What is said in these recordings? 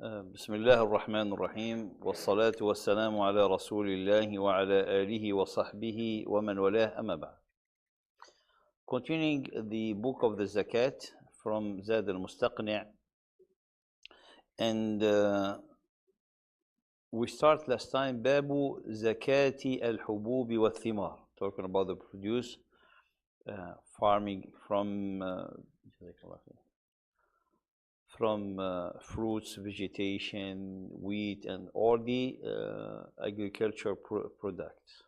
بسم الله الرحمن الرحيم والصلاة والسلام على رسول الله وعلى آله وصحبه ومن والاه أما بعد. Continuing the book of the Zakat from Zaad Al-Mustaqni, and we start last time Babu Zakati Al-Hubub wa Thimar, talking about the produce farming from fruits, vegetation, wheat, and all the agriculture products.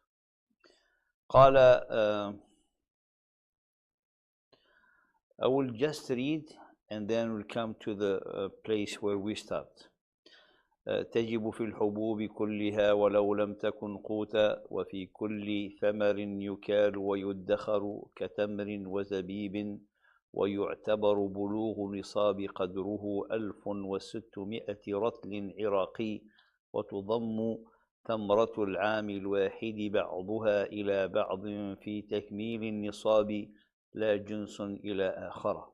قال I will just read and then we'll come to the place where we start. تجب في الحبوب كلها ولو لم تكن قوتا وفي كل ثمر يكال ويدخر كتمر وزبيب ويعتبر بلوغ نصاب قدره 1600 رطل عراقي وتضم ثمرة العام الواحد بعضها إلى بعض في تكميل النصاب لا جنس إلى آخر.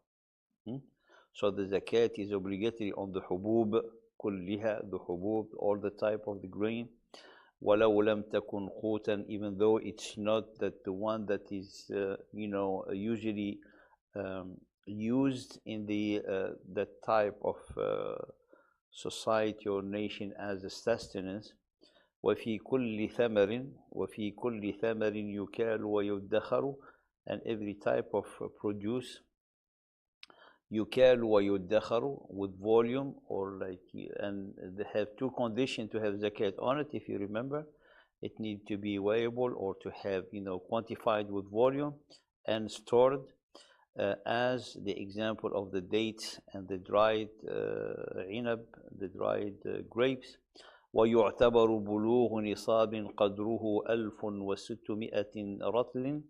So the zakat is obligatory on the hubub كلها, the hubub, all the type of the grain. ولو لم تكن قوتا, even though it's not that the one that is usually used in the that type of society or nation as a sustenance. وفي كل ثمر يكال ويدخر, and every type of produce يكال ويدخر with volume, or like, and they have two conditions to have zakat on it. If you remember, it needs to be weighable or to have quantified with volume and stored, as the example of the dates and the dried inab, the dried grapes. ويعتبر بلوغ نصاب قدره 1600 رطل,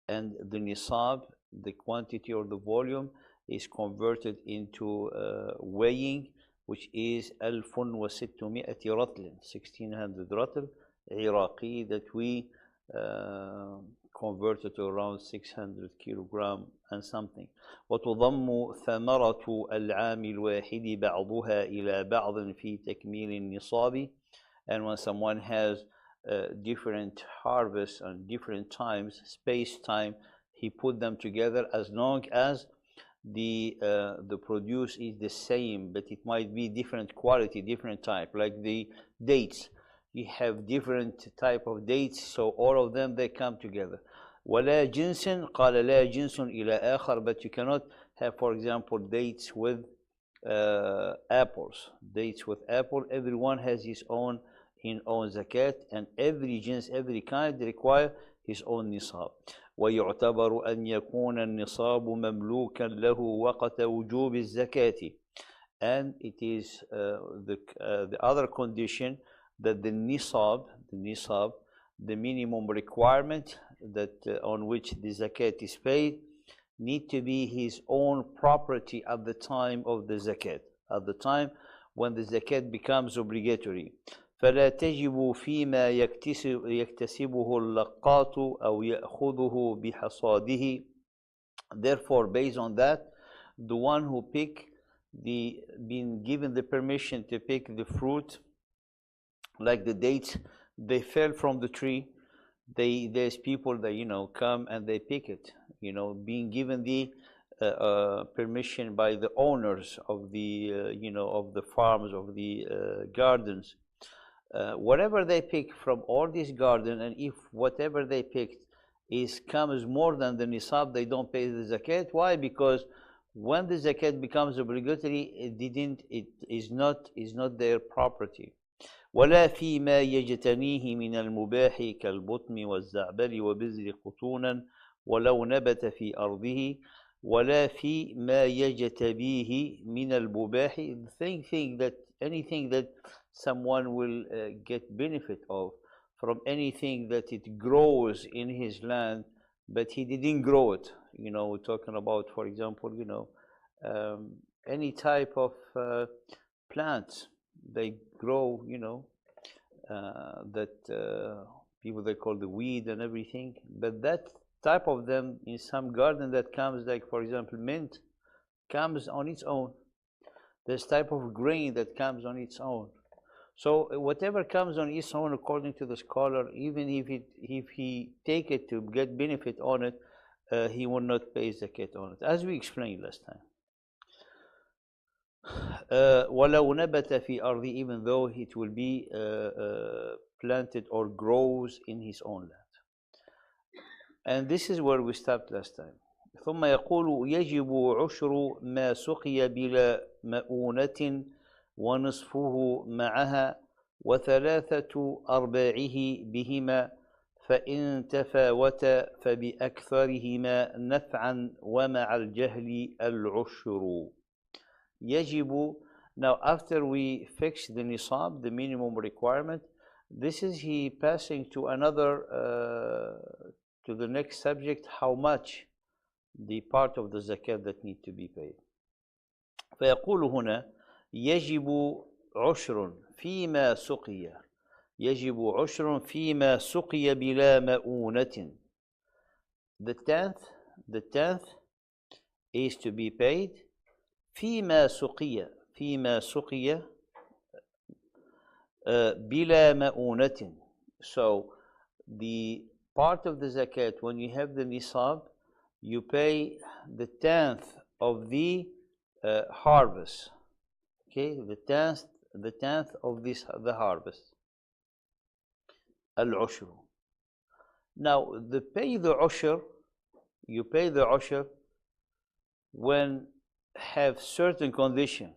and the nisab, the quantity or the volume, is converted into weighing, which is 1600 رطل, 1600 رطل عراقي, that we converted to around 600 kilogram and something. وتضم ثمرة العام الواحد بعضها إلى بعض في تكميل النصاب, and when someone has different harvests and different times, space-time, he put them together as long as the produce is the same, but it might be different quality, different type, like the dates. You have different type of dates, so all of them, they come together. ولا جنس, قال لا جنس إلى آخر, but you cannot have, for example, dates with apples. Dates with apple, everyone has his own zakat, and every jins, every kind, require his own nisab. ويعتبر أن يكون النصاب مملوكا له وقت وجوب الزكاة, and it is the other condition that the nisab, the minimum requirement that on which the zakat is paid, need to be his own property at the time of the zakat, at the time when the zakat becomes obligatory. فلا تجب فيما يكتسبه اللقاط أو يأخذه بحصاده. Therefore, based on that, the one who been given the permission to pick the fruit, like the dates, they fell from the tree. There's people that come and they pick it. Being given the permission by the owners of the of the farms, of the gardens. Whatever they pick from all this garden, and if whatever they picked comes more than the nisab, they don't pay the zakat. Why? Because when the zakat becomes obligatory, it is not their property. ولا فيما يجتنيه من المباح كالبطم والزعبل وبذر قطونا ولو نبت في أرضه ولا فيما يجتبيه من المباح, anything that someone will get benefit of from anything that it grows in his land, but he didn't grow it. We're talking about, for example, any type of plants they grow, that people, they call the weed and everything, but that type of them in some garden that comes, like for example mint, comes on its own. This type of grain that comes on its own. So whatever comes on its own, according to the scholar, even if he take it to get benefit on it, he will not pay zakat on it, as we explained last time. وَلَوْ نَبَتَ فِي أَرْضِ, even though it will be planted or grows in his own land. And this is where we stopped last time. ثم يقول يجب عشر ما سقي بلا مؤونة ونصفه معها وثلاثة أرباعه بهما فإن تفاوتا فبأكثرهما نفعا ومع الجهل العشر. يجب. Now after we fix the nisab, the minimum requirement, this is he passing to another to the next subject, how much the part of the zakat that need to be paid. فيقول هنا يجب عشر فيما سقي. يجب عشر فيما سقي بلا مؤونة. The tenth is to be paid فيما سقي. فيما سقي بلا مؤونة. So the part of the zakat, when you have the nisab, you pay the tenth of the harvest. Okay, the tenth of the harvest. Al-Ushr. Now, you pay the Ushr when have certain condition.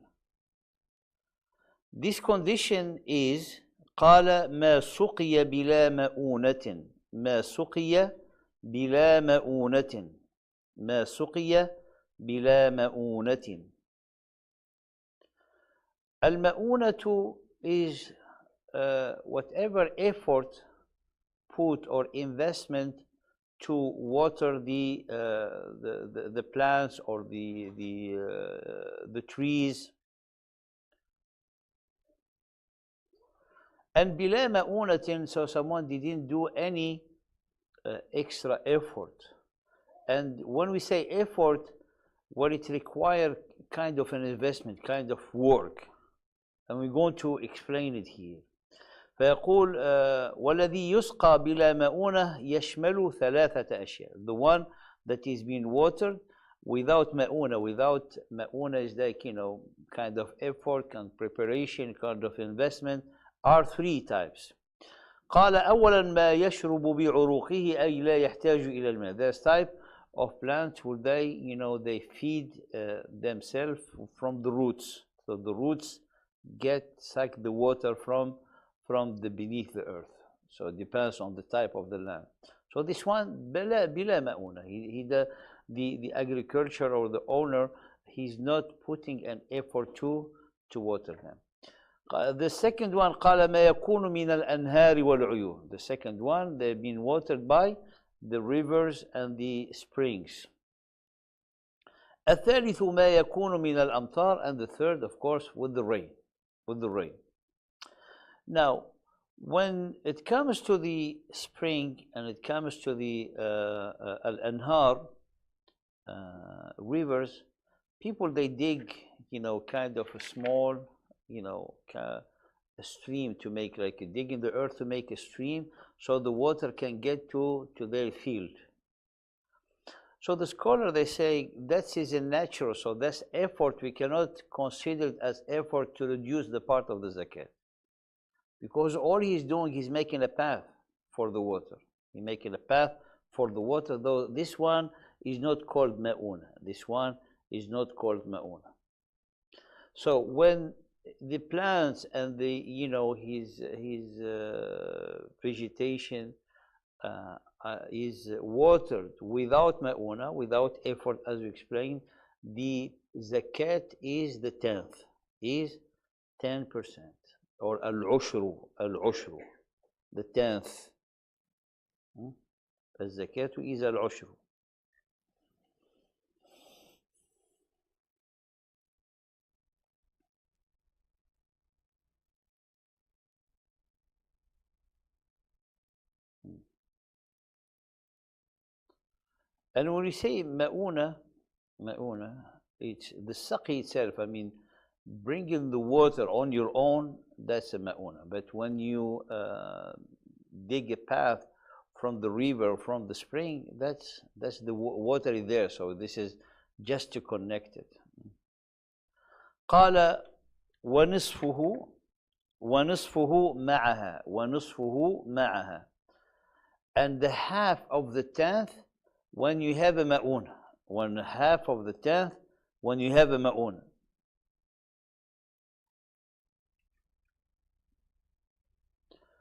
This condition is قال ما سقي بلا مؤونة. ما سقي بلا مؤونة. ما سقي بلا مؤونة. المؤونة is whatever effort put or investment to water the plants or the trees. And بلا مؤونة, so someone didn't do any extra effort. And when we say effort, what it requires kind of an investment, kind of work. And we're going to explain it here. فيقول والذي يسقى بلا مؤونة يشمل ثلاثة أشياء. The one that is being watered without مؤونة. Without مؤونة is like, kind of effort, kind of preparation, kind of investment, are three types. قال أولا ما يشرب بعروقه أي لا يحتاج إلى الماء. There's type of plants where they feed themselves from the roots. So the roots suck the water from the beneath the earth. So it depends on the type of the land. So this one بلا مؤونة. The agriculture or the owner, he's not putting an effort to water them. The second one قال ما يكون من الأنهار والعيون. The second one, they've been watered by the rivers and the springs. الثالث ما يكون من الأمطار, and the third, of course, with the rain. Now, when it comes to the spring and it comes to the al-anhar, rivers, people, they dig, kind of a small, a stream to make, like dig in the earth to make a stream so the water can get to their field. So the scholar, they say that is a natural, so that's effort. We cannot consider it as effort to reduce the part of the zakat. Because all he's doing, he's making a path for the water. He's making a path for the water, though this one is not called ma'una. This one is not called ma'una. So when the plants and his vegetation is watered without ma'una, without effort, as we explained, the zakat is the 10th, is 10%, or al-ushru, the 10th. الزكاة is al-ushru. And when we say ma'una, it's the saqi itself. I mean, Bringing the water on your own, that's a ma'una. But when you dig a path from the river, from the spring, that's the water is there. So this is just to connect it. قال ونصفه معها. And the half of the tenth when you have a ma'una. 1/2 of the tenth when you have a ma'una.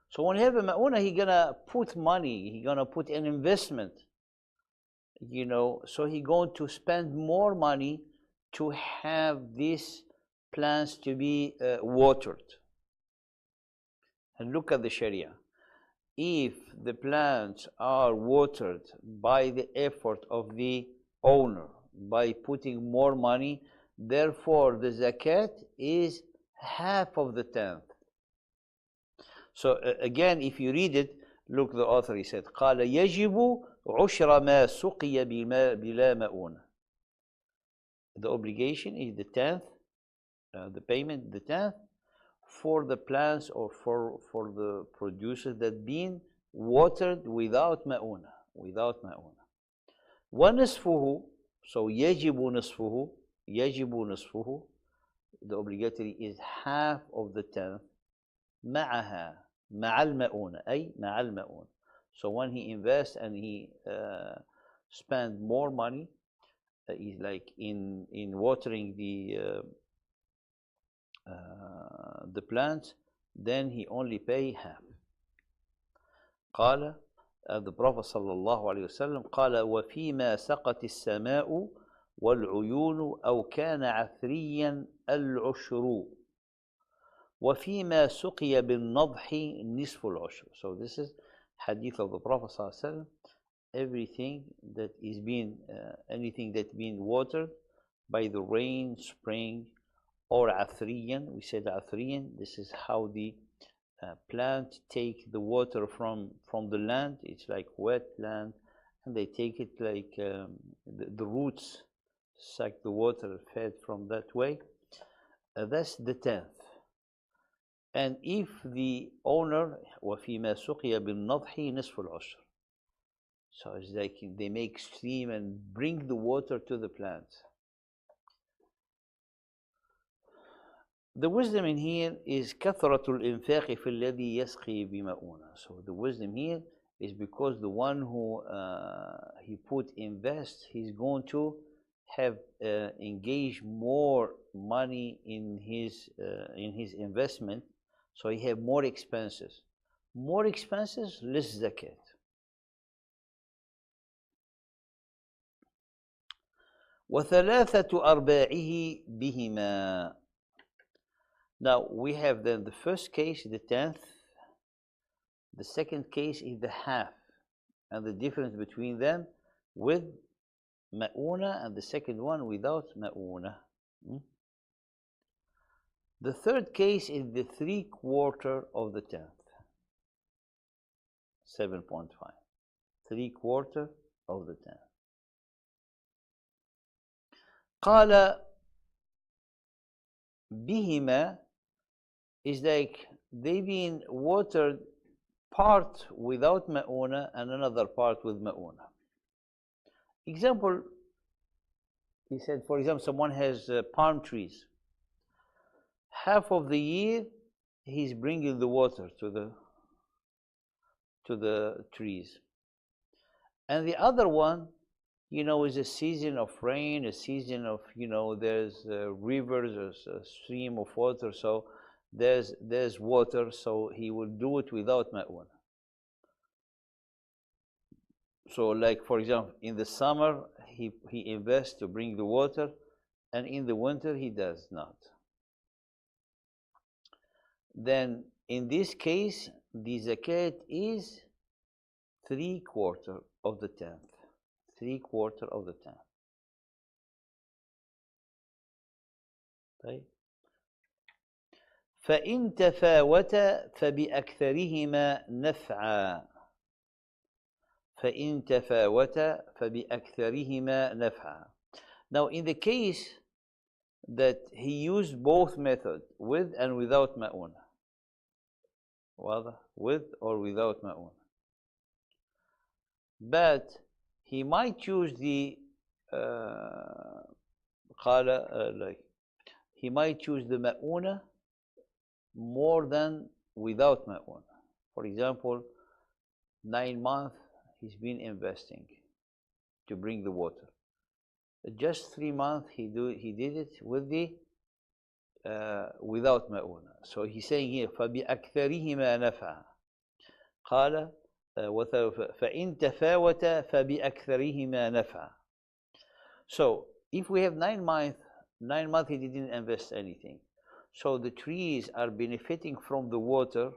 So when you have a ma'una, he's gonna put money, he's gonna put an investment, so he's going to spend more money to have these plants to be watered. And look at the Sharia. If the plants are watered by the effort of the owner, by putting more money, therefore the zakat is half of the tenth. So again, if you read it, look, the author, he said, قال يجب عشر ما سقي بلا مؤونة. The obligation is the tenth, the payment, the tenth, for the plants or for the producers that been watered without ma'una, ونصفه, so يجب نصفه, the obligatory is half of the tenth, مع المؤونة, أي مع المؤونة. So when he invests and he spend more money, like in watering the plants, then he only pay half. قال the Prophet صلى الله عليه وسلم قال وفيما سقت السماء والعيون أو كان عثريا العشر وفيما سقي بالنضح نصف العشر. So this is hadith of the Prophet صلى الله عليه وسلم. Everything that is being anything that been watered by the rain, spring, or athriyan, we said athriyan, this is how the plant take the water from the land. It's like wet land, and they take it like the roots suck the water fed from that way. That's the tenth. And if the owner وفيما سقي بالنضح نصف العشر, so it's like they make stream and bring the water to the plants. The wisdom in here is كثرة الإنفاق في الذي يسقي بمؤونة. So the wisdom here is because the one who he put invest, he's going to have engage more money in his investment, so he have more expenses. More expenses, less zakat. وثلاثة أرباعه بهما. Now we have then the first case, the tenth. The second case is the half, and the difference between them with ma'una, and the second one without ma'una. The third case is the 3/4 of the tenth. 7.5. 3/4 of the tenth. قال بهما is like they been watered part without ma'una and another part with ma'una. Example, he said, for example, someone has palm trees. Half of the year he's bringing the water to the trees, and the other one, is a season of rain, a season of, there's rivers, there's a stream of water, so there's water, so he will do it without ma'una. So like, for example, in the summer, he invests to bring the water, and in the winter, he does not. Then, in this case, the zakat is 3/4 of the tenth. 3/4 of the tenth. طيب. فإن تفاوتا فبأكثرهما نفعا. فإن تفاوتا فبأكثرهما نفعا. Now, in the case that he used both methods, with and without مؤونة. واضح? With or without مؤونة. But he might choose the like he might choose the مؤونة more than without مؤونة. For example, 9 months he's been investing to bring the water. Just 3 months he did it with the without مؤونة. So he's saying here فبأكثرهما نفعا. قال فإن تفاوت فبأكثرهما نفعا. So if we have 9 months he didn't invest anything. So the trees are benefiting from the water.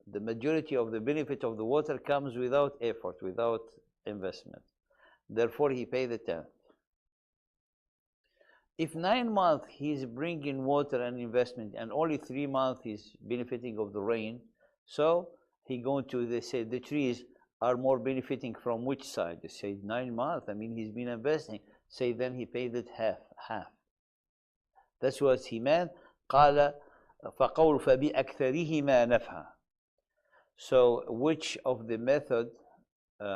The majority of the benefit of the water comes without effort, without investment. Therefore, he paid the 10th. If 9 months he's bringing water and investment, and only 3 months he's benefiting of the rain, so he going to, they say the trees are more benefiting from which side? They say 9 months. I mean, he's been investing. Say then he paid it half. That's what he meant. قال فقول فبأكثرهما نفعا. So which of the method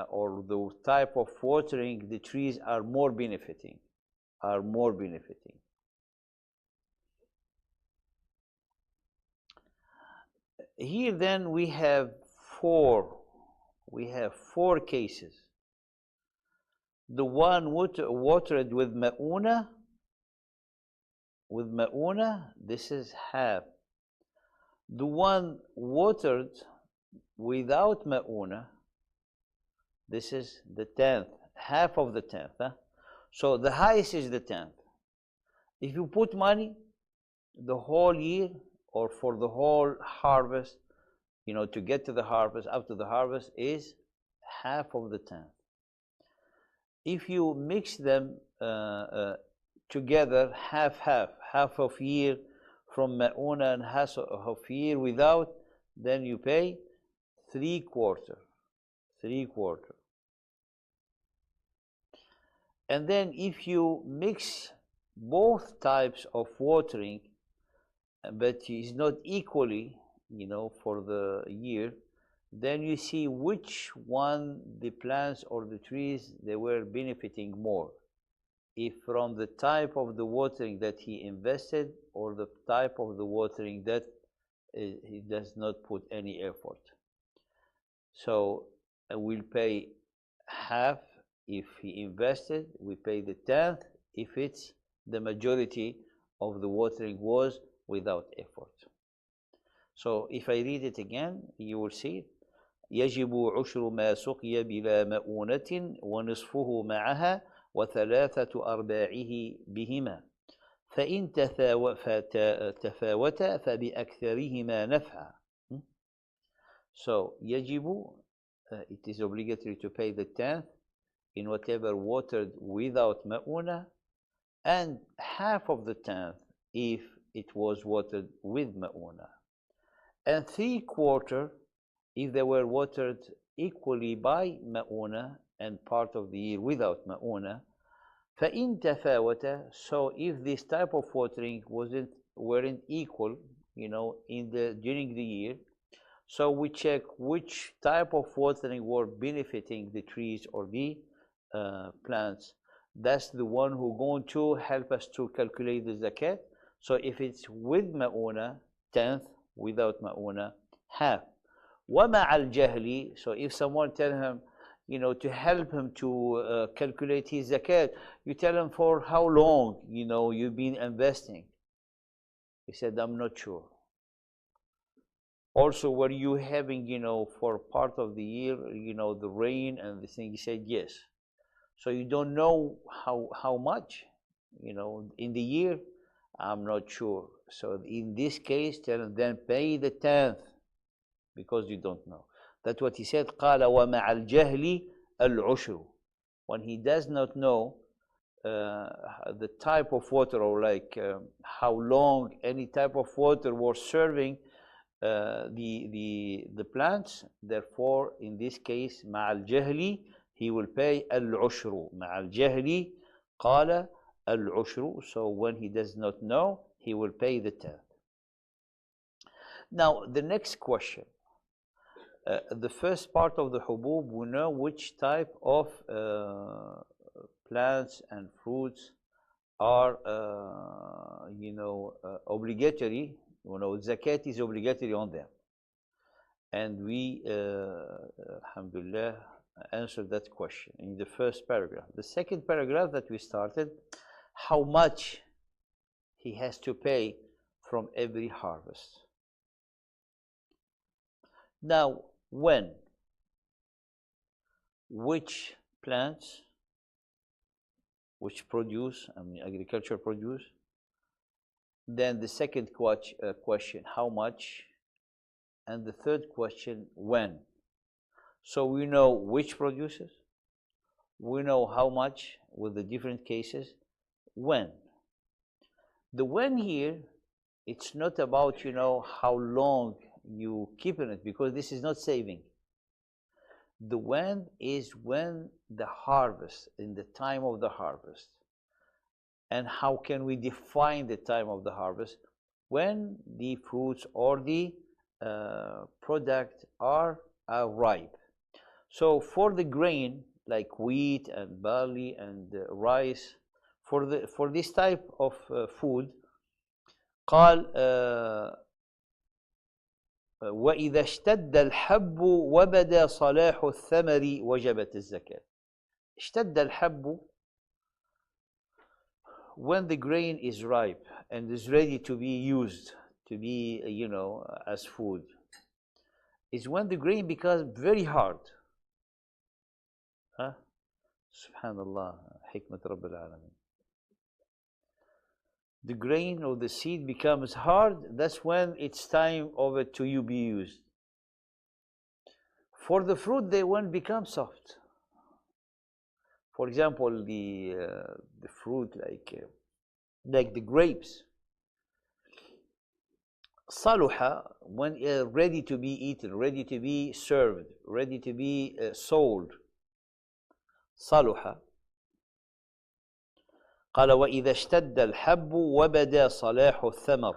or the type of watering the trees are more benefiting? Here then we have four cases. The one watered with مؤونة, this is half. The one watered without مؤونة, this is the 10th, half of the 10th. Huh? So the highest is the 10th. If you put money the whole year or for the whole harvest, to get to the harvest, up to the harvest is half of the 10th. If you mix them together, half of year from مؤونة and half of year without, then you pay 3/4. And then if you mix both types of watering, but it's not equally, for the year, then you see which one the plants or the trees they were benefiting more. If from the type of the watering that he invested or the type of the watering that he does not put any effort. So we'll pay half if he invested, we pay the 10th if it's the majority of the watering was without effort. So if I read it again, you will see يجب عشر ما سقي بلا مؤونة ونصفه معها وثلاثة أرباعه بهما فإن تفاوت فبأكثرهما نفعا. So يجب, it is obligatory to pay the 10th in whatever watered without مؤونة, and half of the 10th if it was watered with مؤونة, and 3/4 if they were watered equally by مؤونة and part of the year without مؤونة. فإن تفاوت, so if this type of watering weren't equal, during the year, so we check which type of watering were benefiting the trees or the plants. That's the one who going to help us to calculate the zakat. So if it's with مؤونة, 10th, without مؤونة, half. ومع الجهل, so if someone tell him, to help him to calculate his zakat, you tell him for how long, you've been investing. He said, I'm not sure. Also, were you having, for part of the year, the rain and the thing? He said, yes. So you don't know how much, in the year? I'm not sure. So in this case, tell him then pay the 10th because you don't know. That's what he said. قال ومع الجهل العشر. When he does not know the type of water, or like how long any type of water was serving the plants, therefore in this case مع الجهل he will pay العشر. مع الجهل قال al-ushru. So when he does not know, he will pay the tenth. Now, the next question. The first part of the hubub, we know which type of plants and fruits are, obligatory. Zakat is obligatory on them. And we, alhamdulillah, answered that question in the first paragraph. The second paragraph that we started, how much he has to pay from every harvest. Now, when, which plants, which produce, agriculture produce. Then the second question, how much? And the third question, when? So we know which produces, we know how much with the different cases, when. The when here, it's not about, how long you keep in it, because this is not saving. The when is when the harvest, in the time of the harvest. And how can we define the time of the harvest? When the fruits or the product are ripe. So for the grain, like wheat and barley and rice, for this type of food, قال وإذا اشتد الحب وبدا صلاح الثمر وجبت الزكاة. اشتد الحب, when the grain is ripe and is ready to be used, to be, as food, is when the grain becomes very hard. Huh? Subhanallah, hikmat Rabbil Alameen. The grain or the seed becomes hard, that's when it's time of it to be used. For the fruit, they won't become soft. For example, the fruit like the grapes, saluha, when ready to be eaten, ready to be served, ready to be sold, saluha. قال وإذا اشتد الحب وبدا صلاح الثمر.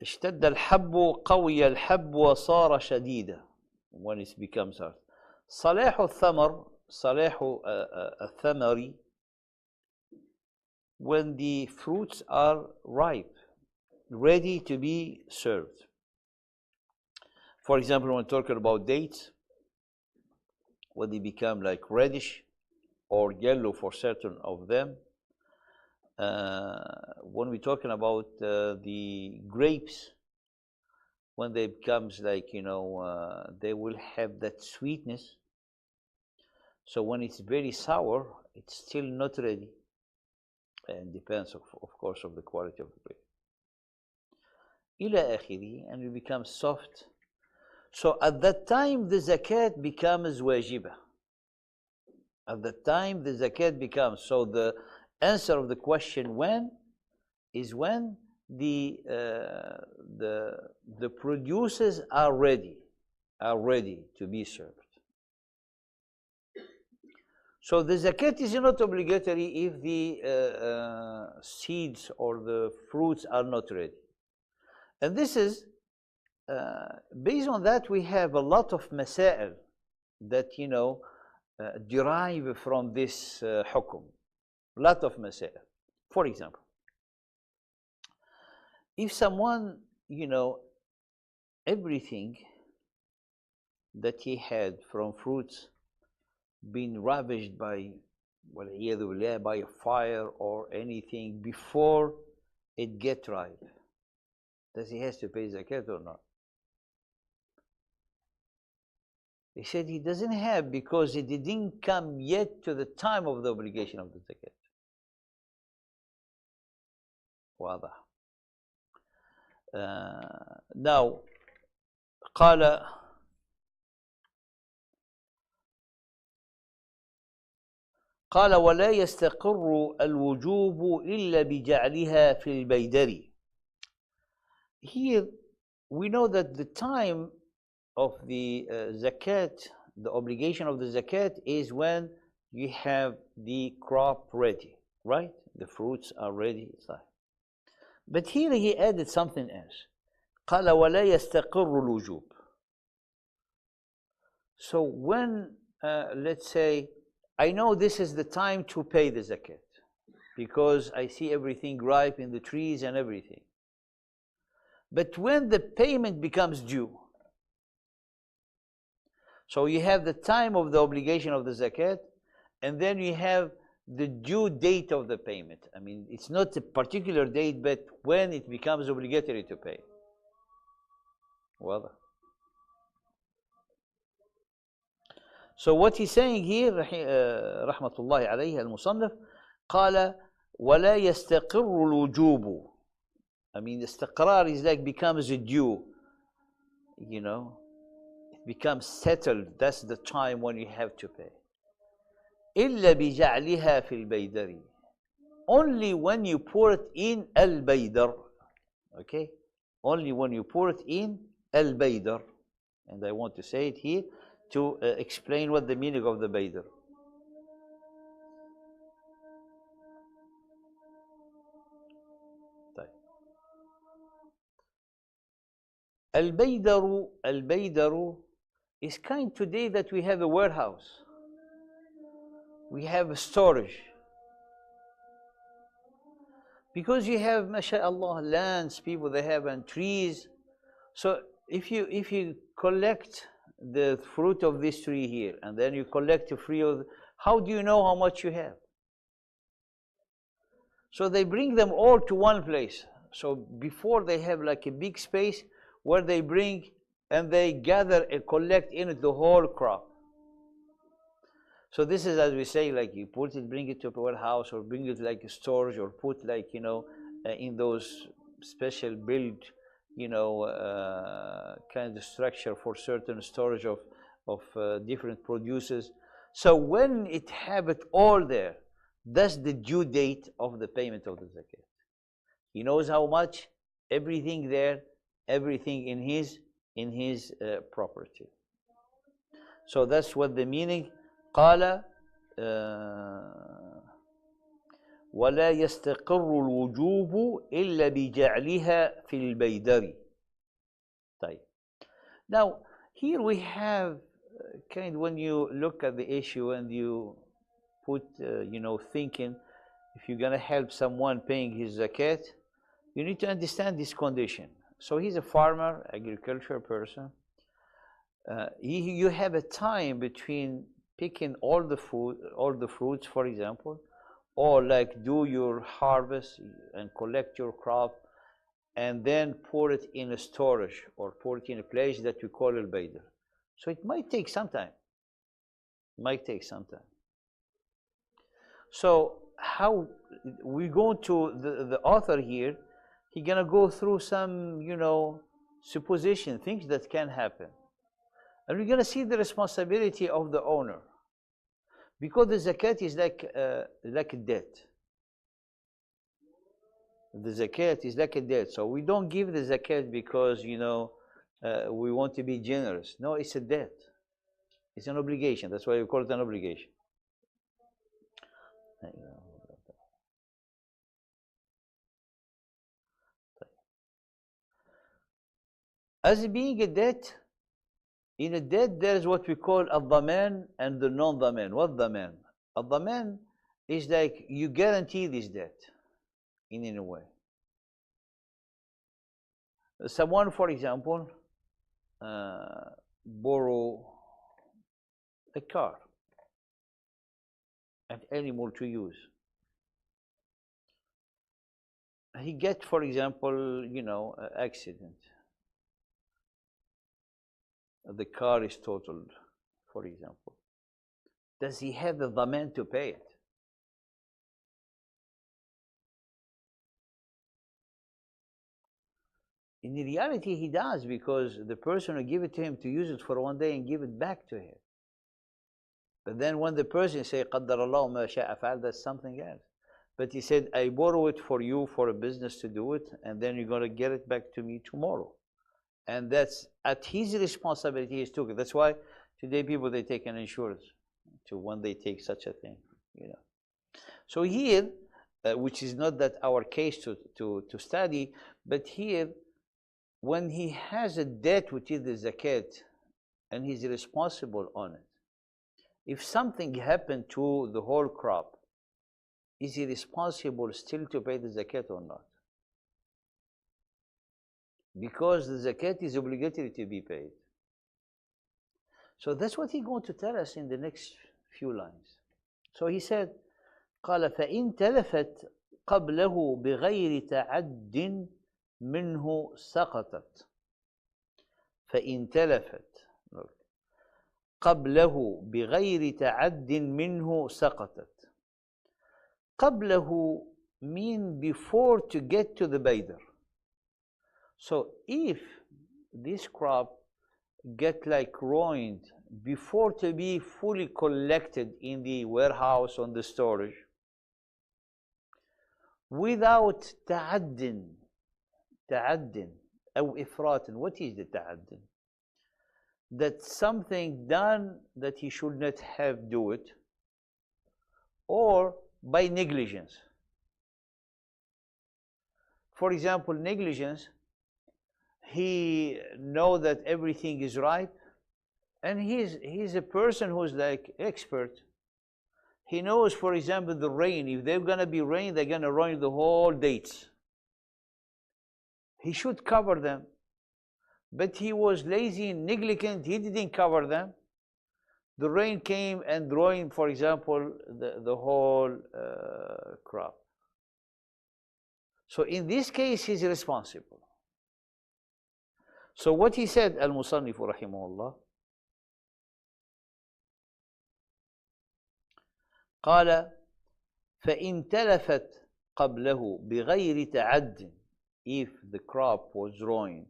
اشتد الحب, قوي الحب وصار شديدا, when it becomes hard. صلاح الثمر, صلاح الثمر, when the fruits are ripe, ready to be served. For example, when talking about dates, when they become like reddish or yellow for certain of them. When we're talking about the grapes, when they becomes like, they will have that sweetness. So when it's very sour, it's still not ready. And depends, of course, of the quality of the grape. إلى آخره, and it becomes soft. So at that time, the zakat becomes wajibah. At that time, the zakat becomes. So the answer of the question when is when the producers are ready to be served. So the zakat is not obligatory if the seeds or the fruits are not ready. And this is, based on that, we have a lot of masail that, derive from this hukum. A lot of masail. For example, if someone, everything that he had from fruits been ravaged by, by a fire or anything before it get ripe, does he has to pay zakat or not? He said he doesn't have, because it didn't come yet to the time of the obligation of the zakat. واضح. Now, قال ولا يستقر الوجوب إلا بجعلها في البيدر. Here we know that the time of the zakat, the obligation of the zakat, is when you have the crop ready, right? The fruits are ready. But here he added something else. قال ولا يستقر الوجوب. So when, let's say, I know this is the time to pay the zakat because I see everything ripe in the trees and everything. But when the payment becomes due, so you have the time of the obligation of the zakat, and then you have the due date of the payment. I mean, it's not a particular date, but when it becomes obligatory to pay. Well, so what he's saying here, رحمة الله عليه المصنف, قال ولا يستقر الوجوب. I mean, استقرار is like becomes a due, you know, it becomes settled. That's the time when you have to pay. إلا بجعلها في البيدر. Only when you pour it in البيدر. Okay? Only when you pour it in البيدر. And I want to say it here to explain what the meaning of the bayder. البيدر is kind today that we have a warehouse. We have a storage. Because you have, mashallah, lands, people they have, and trees. So if you collect the fruit of this tree here, and then you collect the fruit of, how do you know how much you have? So they bring them all to one place. So before they have like a big space where they bring and they gather and collect in it the whole crop. So this is, as we say, like you put it, bring it to a warehouse, or bring it like a storage, or put like, you know, in those special build, you know, kind of structure for certain storage of different produces. So when it have it all there, that's the due date of the payment of the zakat. He knows how much, everything there, everything in his property. So that's what the meaning. قال ولا يستقر الوجوب إلا بجعلها في البيدر. طيب. Now here we have kind of, when you look at the issue and you put you know, thinking, if you're going to help someone paying his zakat, you need to understand this condition. So he's a farmer, agricultural person. You have a time between picking all the fruits, for example, or like do your harvest and collect your crop, and then pour it in a storage or pour it in a place that we call al-bayder. So it might take some time. So how we go to the author here, he's gonna go through some, you know, supposition, things that can happen. And we're gonna see the responsibility of the owner. Because the zakat is like a debt. The zakat is like a debt. So we don't give the zakat because, you know, we want to be generous. No, it's a debt. It's an obligation. That's why we call it an obligation. As being a debt, in a debt, there is what we call al-dhaman and the non-dhaman. What dhaman? Al-dhaman is like you guarantee this debt in any way. Someone, for example, borrow a car, an animal to use. He get, for example, you know, an accident. The car is totaled, for example. Does he have the dhaman to pay it? In reality, he does, because the person will give it to him to use it for one day and give it back to him. But then when the person say, قَدَّرَ اللَّهُ مَا شَاءَ فَعَلَ, that's something else. But he said, I borrow it for you for a business to do it, and then you're going to get it back to me tomorrow. And that's at his responsibility. He took it. That's why today people, they take an insurance. to when they take such a thing, you know. So here, which is not that our case to study, but here, when he has a debt which is the zakat, and he's responsible on it, if something happened to the whole crop, is he responsible still to pay the zakat or not? Because the zakat is obligatory to be paid. So that's what he's going to tell us in the next few lines. So he said, قال فإن تلفت قبله بغير تعد منه سقطت. فإن تلفت قبله بغير تعد منه سقطت. قبله mean before to get to the bayder. So if this crop get like ruined before to be fully collected in the warehouse on the storage, without تعد أو إفراط. What is the تعد? That something done that he should not have do it, or by negligence. For example, negligence, he know that everything is ripe, and he's a person who's like expert. He knows, for example, the rain. If they're gonna be rain, they're gonna ruin the whole dates. He should cover them, but he was lazy and negligent. He didn't cover them. The rain came and ruined, for example, the whole crop. So in this case, he's responsible. So what he said, Al-Mustaqni rahimahullah, قال فإن تلفت قبله بغير تعد, if the crop was ruined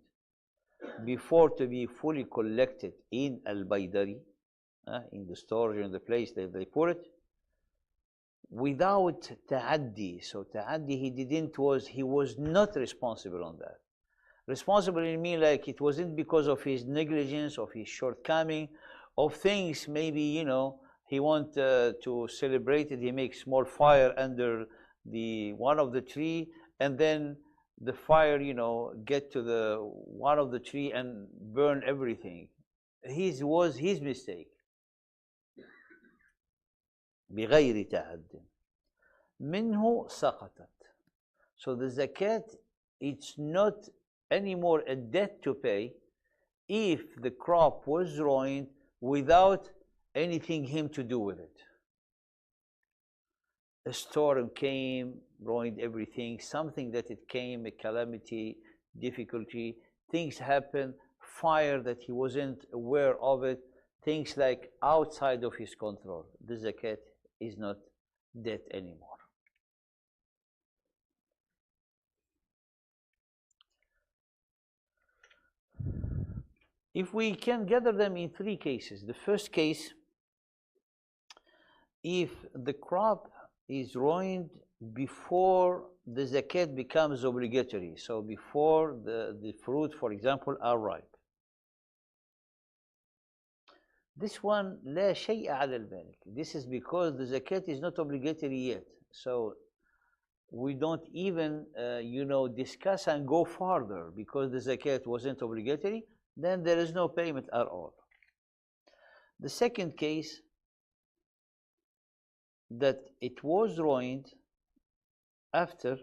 before to be fully collected in al-baydari, in the storage, in the place that they put it, without ta'addi. So ta'addi, he was not responsible on that. Responsible in me, like it wasn't because of his negligence, of his shortcoming, of things maybe, you know, he want to celebrate it, he makes small fire under the one of the tree, and then the fire, you know, get to the one of the tree and burn everything. Was his mistake. بغير تعد منه سقطت. So the zakat, it's not anymore a debt to pay if the crop was ruined without anything him to do with it. A storm came, ruined everything, something that it came, a calamity, difficulty, things happen, fire that he wasn't aware of it, things like outside of his control. The zakat is not debt anymore. If we can gather them in three cases. The first case, if the crop is ruined before the zakat becomes obligatory, so before the fruit, for example, are ripe. This one, لا شيء على المالك. This is because the zakat is not obligatory yet. So we don't even, discuss and go further because the zakat wasn't obligatory, then there is no payment at all. The second case, that it was ruined after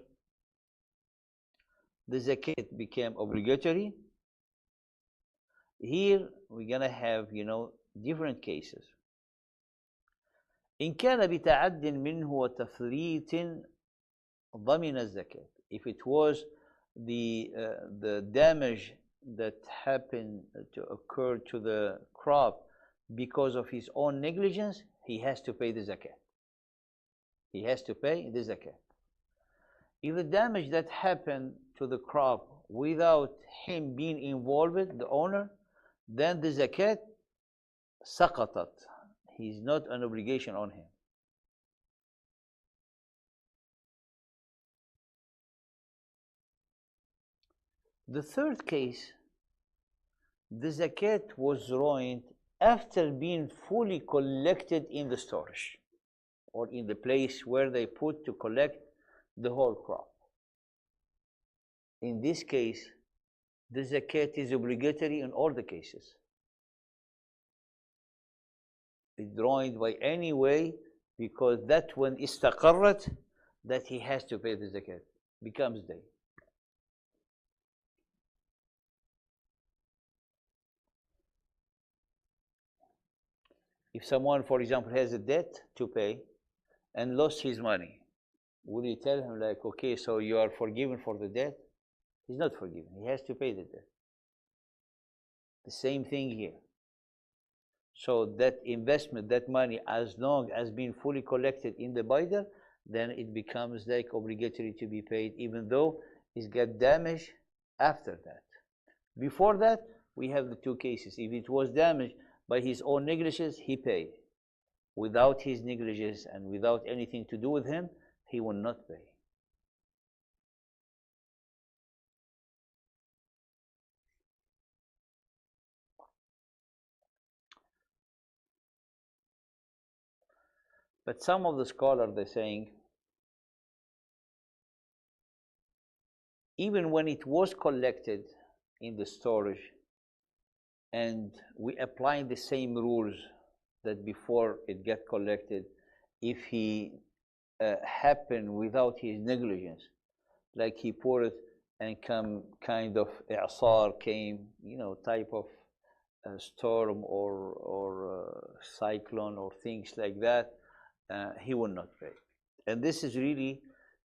the zakat became obligatory. Here we're gonna have, different cases. إن كان بتعد منه وتفريط ضمن الزكاة. If it was the damage that happened to occur to the crop because of his own negligence, he has to pay the zakat. He has to pay the zakat. If the damage that happened to the crop without him being involved, the owner, then the zakat سقطت. He's not an obligation on him. The third case, the zakat was ruined after being fully collected in the storage or in the place where they put to collect the whole crop. In this case, the zakat is obligatory in all the cases. It's drawing by any way, because that when istaqarrat, that he has to pay the zakat, becomes day. If someone, for example, has a debt to pay and lost his money, would you tell him like, okay, so you are forgiven for the debt? He's not forgiven. He has to pay the debt. The same thing here. So that investment, that money, as long as being fully collected in the bidr, then it becomes like obligatory to be paid, even though it got damaged after that. Before that, we have the two cases. If it was damaged by his own negligence, he paid. Without his negligence and without anything to do with him, he will not pay. But some of the scholars, they're saying, even when it was collected in the storage and we apply the same rules that before it got collected, if he happened without his negligence, like he poured it and come kind of i'sar came, type of storm or cyclone or things like that, he will not pay. And this is really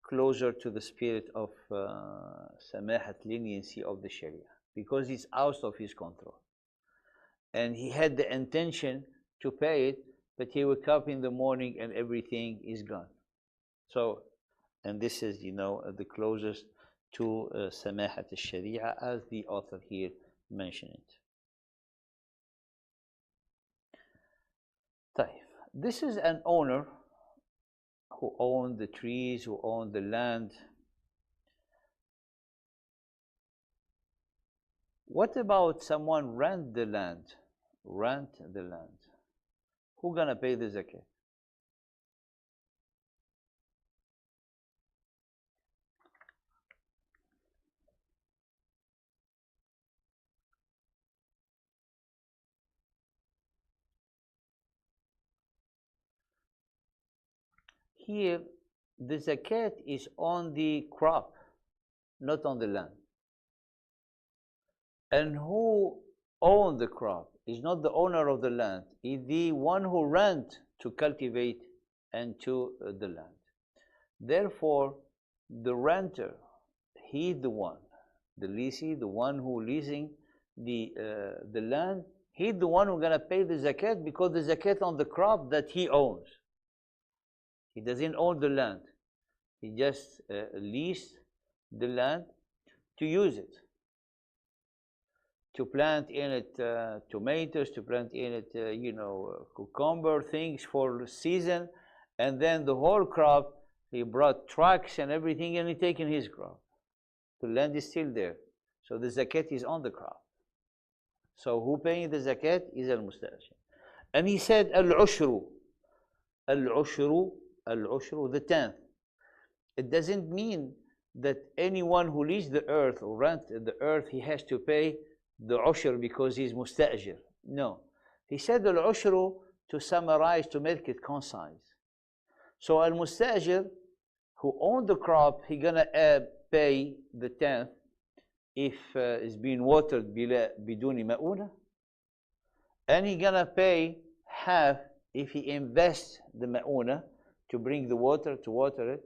closer to the spirit of samahat, leniency of the Sharia, because it's out of his control. And he had the intention to pay it, but he woke up in the morning and everything is gone. So, and this is, the closest to samahat al-Sharia, as the author here mentioned it. This is an owner who owned the trees, who owned the land. What about someone rent the land? Rent the land. Who gonna pay the zakat? Here, the zakat is on the crop, not on the land. And who owns the crop is not the owner of the land, is the one who rent to cultivate and to the land. Therefore, the renter, he the one, the leasee, the one who leasing the land, he the one who's gonna pay the zakat, because the zakat on the crop that he owns. He doesn't own the land. He just leased the land to use it, to plant in it tomatoes, to plant in it, cucumber, things for the season, and then the whole crop, he brought trucks and everything, and he taken his crop. The land is still there, so the zakat is on the crop. So who paying the zakat is al-Mustaqni. And he said al-ushru, al-ushru, al-ushru, the tenth. It doesn't mean that anyone who leases the earth or rent the earth, he has to pay the ushr because he's mustajir. No. He said al-ushru to summarize, to make it concise. So al-mustajir, who owns the crop, he gonna pay the tenth if it's being watered biduni ma'una, and he gonna pay half if he invests the ma'una to bring the water, to water it.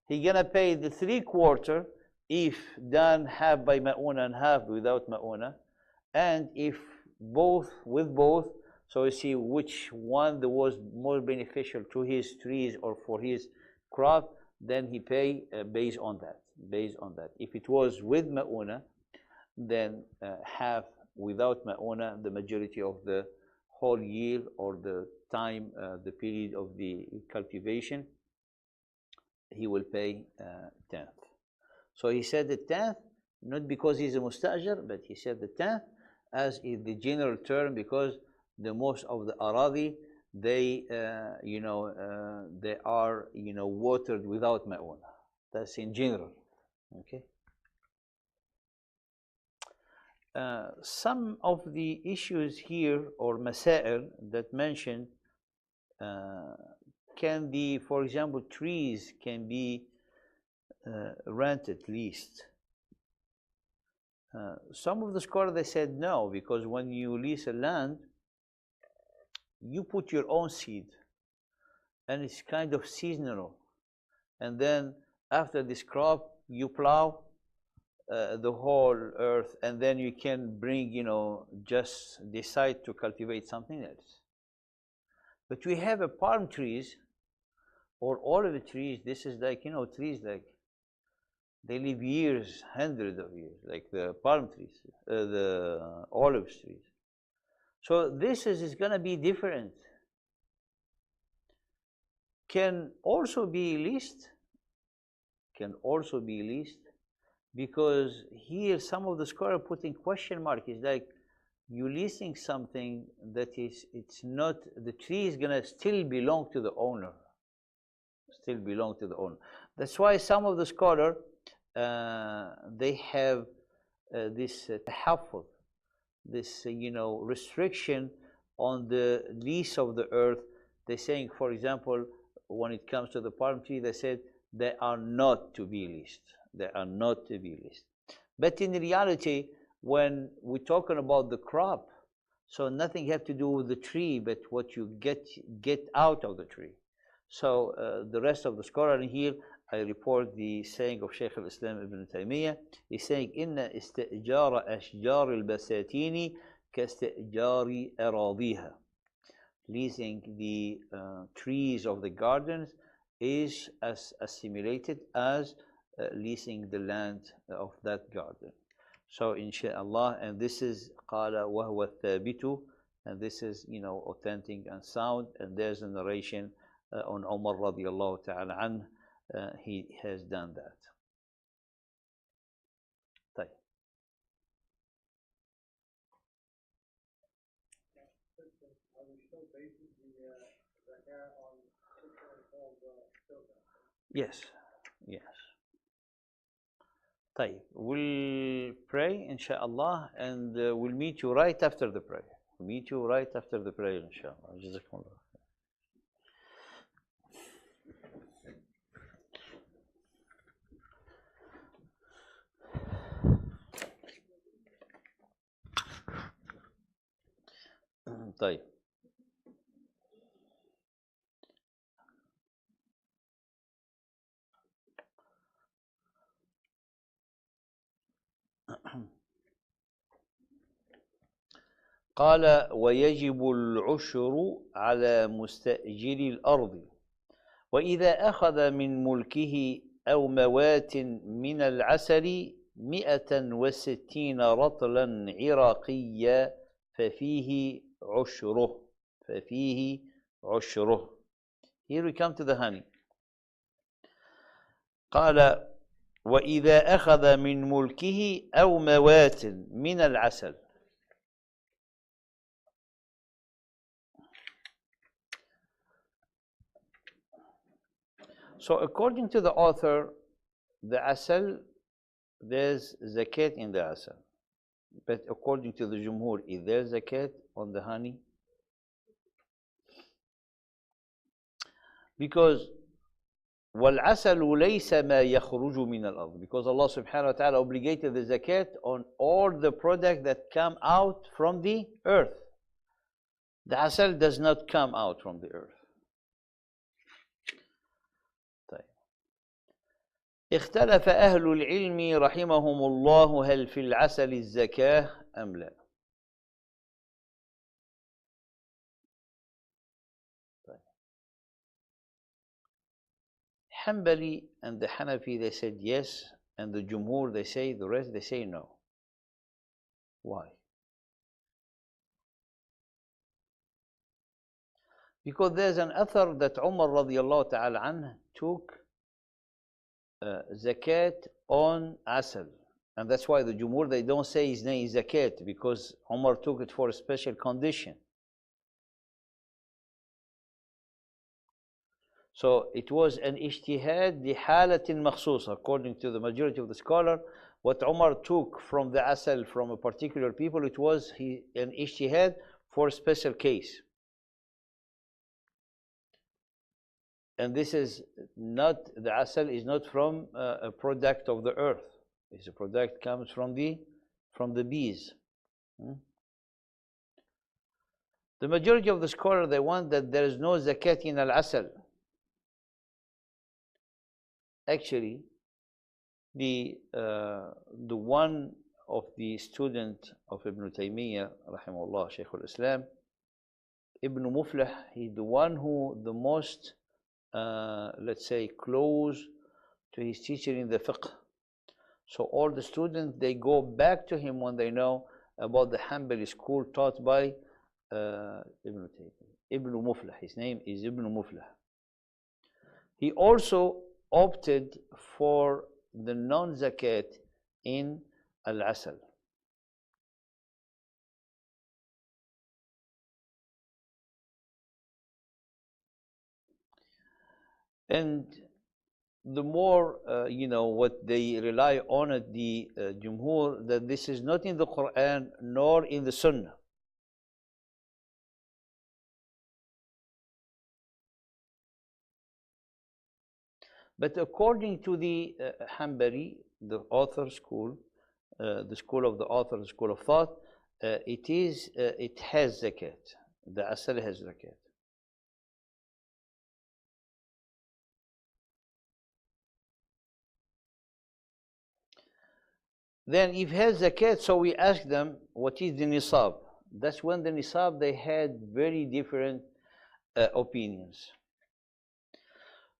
He gonna pay the 3/4 if done half by ma'una and half without ma'una, and if both with both, so you see which one that was more beneficial to his trees or for his crop, then he pay based on that. Based on that. If it was with ma'una, then half without ma'una, the majority of the whole yield or the time, the period of the cultivation, he will pay tenth. So he said the tenth, not because he's a mustajir, but he said the tenth as is the general term, because the most of the aradi, they they are watered without ma'un. That's in general. Okay. Some of the issues here or masail that mentioned can be, for example, trees can be rented, leased. Some of the scholars, they said no, because when you lease a land, you put your own seed, and it's kind of seasonal. And then after this crop, you plow the whole earth, and then you can bring, just decide to cultivate something else. But we have a palm trees, or olive trees. This is like, trees like, they live years, hundreds of years, like the palm trees, the olive trees. So this is going to be different. Can also be leased. Can also be leased, because here some of the scholars put in question mark. It's like you leasing something that it's not, the tree is going to still belong to the owner. Still belong to the owner. That's why some of the scholars, they have this tahaffuz, this restriction on the lease of the earth. They're saying, for example, when it comes to the palm tree, they said they are not to be leased. They are not to be leased. But in reality, when we're talking about the crop, so nothing have to do with the tree, but what you get out of the tree. So the rest of the scholar in here, I report the saying of Shaykh al-Islam Ibn Taymiyyah. He's saying, "Inna istijara ashjar al-basatini kastijari aradiha." Leasing the trees of the gardens is as assimilated as leasing the land of that garden. So inshallah, and this is qala wa huwa thabitu, and this is authentic and sound, and there's a narration on Umar radiallahu ta'ala anh, he has done that. طيب. Yes, yes. طيب. We'll pray inshallah, and we'll meet you right after the prayer. We'll meet you right after the prayer inshallah. Jazakumullah. طيب. قال ويجب العشر على مستأجر الأرض وإذا أخذ من ملكه أو موات من العسل 160 رطلا عراقيا ففيه عشره. ففيه عشره. Here we come to the honey. قال وإذا أخذ من ملكه أو موات من العسل. So according to the author, the asal, there's zakat in the asal. But according to the Jumhur, is there zakat on the honey? Because وَالْعَسَلُ لَيْسَ مَا يَخْرُجُ مِنَ الْأَرْضِ, because Allah subhanahu wa ta'ala obligated the zakat on all the products that come out from the earth. The asal does not come out from the earth. اختلف أهل العلم رحمهم الله هل في العسل الزكاة أم لا. Hanbali and the Hanafi, they said yes, and the Jumhur, they say, the rest, they say no. Why? Because there's an athar that Umar radiallahu ta'ala anh took zakat on asal, and that's why the Jumhur, they don't say his name is zakat, because Umar took it for a special condition. So it was an ijtihad لحالة مخصوصة, according to the majority of the scholar. What Umar took from the asal from a particular people, it was an ijtihad for a special case. And this is not, the asal is not from a product of the earth. It's a product comes from the bees. The majority of the scholars, they want that there is no zakat in al-asal. Actually, the one of the student of Ibn Taymiyyah, rahimahullah, Shaykh al-Islam, Ibn Muflih, he's the one who the most, let's say, close to his teacher in the fiqh. So all the students, they go back to him when they know about the Hanbali school taught by Ibn Taymiyyah. Ibn Muflih, his name is Ibn Muflih. He also opted for the non-zakat in al-asal. And the more, what they rely on at the Jumhur, that this is not in the Quran nor in the Sunnah. But according to the Hanbali, the author school, the school of the author, the school of thought, it has zakat. The asal has zakat. Then if it has zakat, so we ask them, what is the nisab? That's when the nisab, they had very different opinions.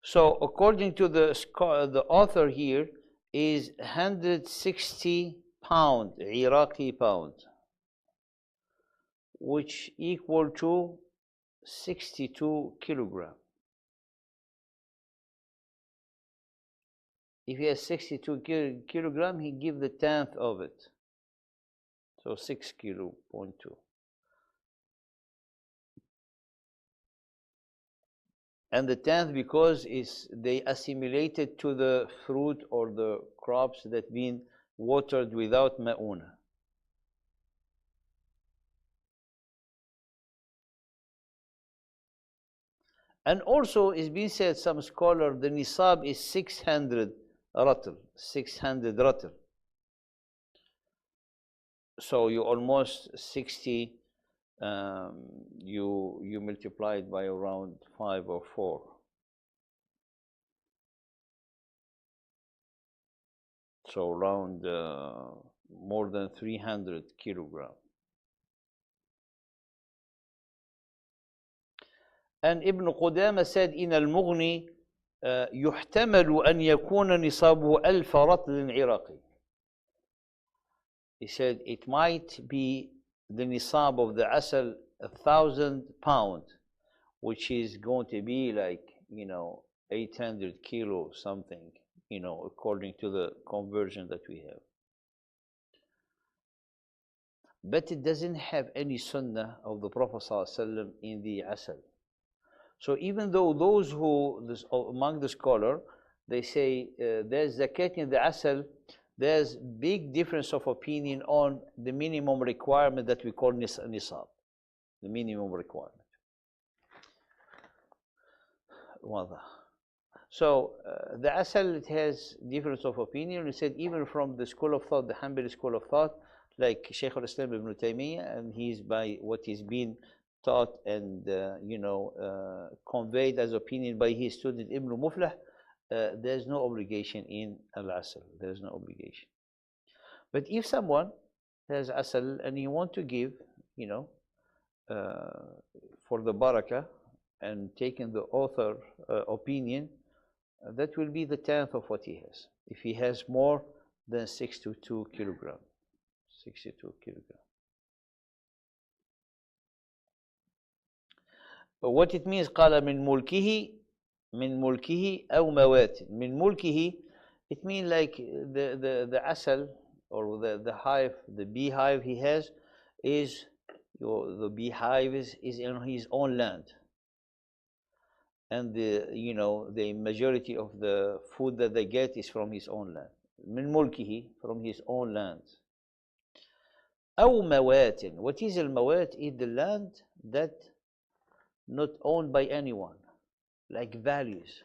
So according to the author here, is 160 pound, Iraqi pound, which equal to 62 kilogram. If he has 62 kilogram, he give the tenth of it. So 6 kilo, 0.2. And the tenth because they assimilated to the fruit or the crops that been watered without ma'una. And also it's been said, some scholar, the nisab is 600 ratl, 600 ratl. So you almost 60, you multiply it by around 5 or 4. So around more than 300 kilogram. And Ibn Qudama said in Al-Mughni, يحتمل أن يكون نصابه 1000 رطل عراقي. He said it might be the nisab of the asal 1,000 pound, which is going to be like 800 kilo something, according to the conversion that we have. But it doesn't have any sunnah of the Prophet ﷺ in the asal. So even though those among the scholar, they say there's zakat in the asal, there's big difference of opinion on the minimum requirement that we call nisab, the minimum requirement. So the asal, it has difference of opinion. We said even from the school of thought, the Hanbali school of thought, like Shaykh al-Islam Ibn Taymiyyah, and he's by what he's been taught and conveyed as opinion by his student Ibn Muflih, there's no obligation in al-asal. There's no obligation. But if someone has asal and he want to give, for the barakah and taking the author opinion, that will be the tenth of what he has. If he has more than 62 kilogram, 62 kilogram. But what it means, قال من ملكه أو موات. من ملكه, it means like the asal or the hive, the beehive he has is, the beehive is in his own land. and the majority of the food that they get is from his own land. من ملكه, from his own land. أو موات. What is الموات? Is the land that not owned by anyone, like values.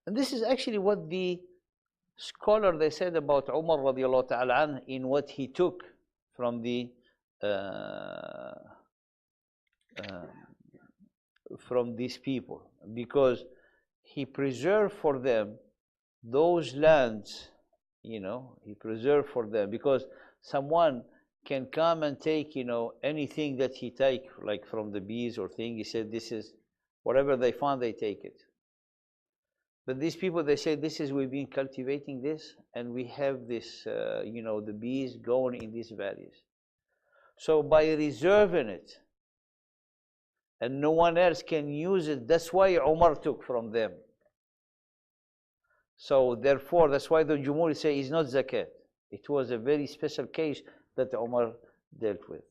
And this is actually what the scholar, they said about Umar radiallahu ta'ala anh, in what he took from the from these people, because he preserved for them those lands. He preserved for them, because someone can come and take anything that he take, like from the bees or thing. He said, this is whatever they find, they take it. But these people, they say, this is, we've been cultivating this, and we have this, the bees going in these valleys. So by reserving it, and no one else can use it, that's why Umar took from them. So therefore, that's why the Jumhur say it's not zakat. It was a very special case that Umar dealt with.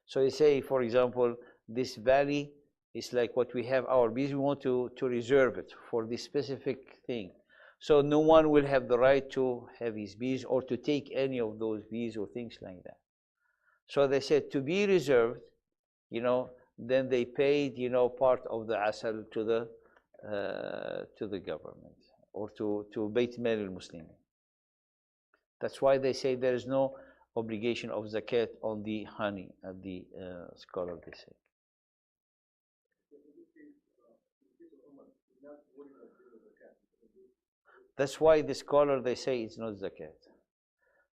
So you say, for example, this valley is like what we have our bees. We want to reserve it for this specific thing. So no one will have the right to have his bees or to take any of those bees or things like that. So they said to be reserved, then they paid, part of the asal to the government or to Beit Mal al-Muslimin. That's why they say there is no obligation of zakat on the honey, at the scholar they say. That's why the scholar, they say it's not zakat.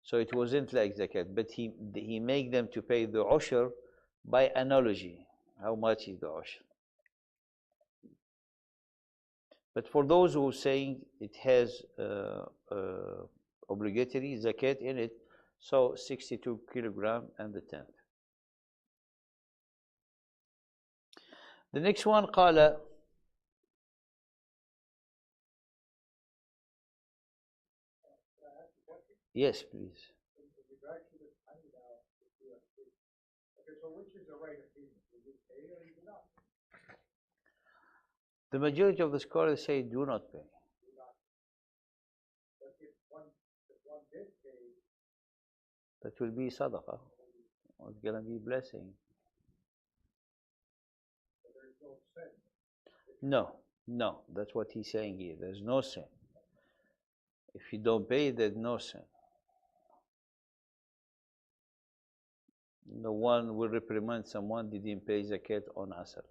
So it wasn't like zakat, but he make them to pay the ushr by analogy. How much is the ushr? But for those who are saying it has obligatory zakat in it, so 62 kilogram and the tenth. The next one, قال Yes, please. The majority of the scholars say do not pay. That will be sadaqah. It's going to be blessing. No, that's what he's saying here. There's no sin. If you don't pay, there's no sin. No one will reprimand someone who didn't pay zakat on asr,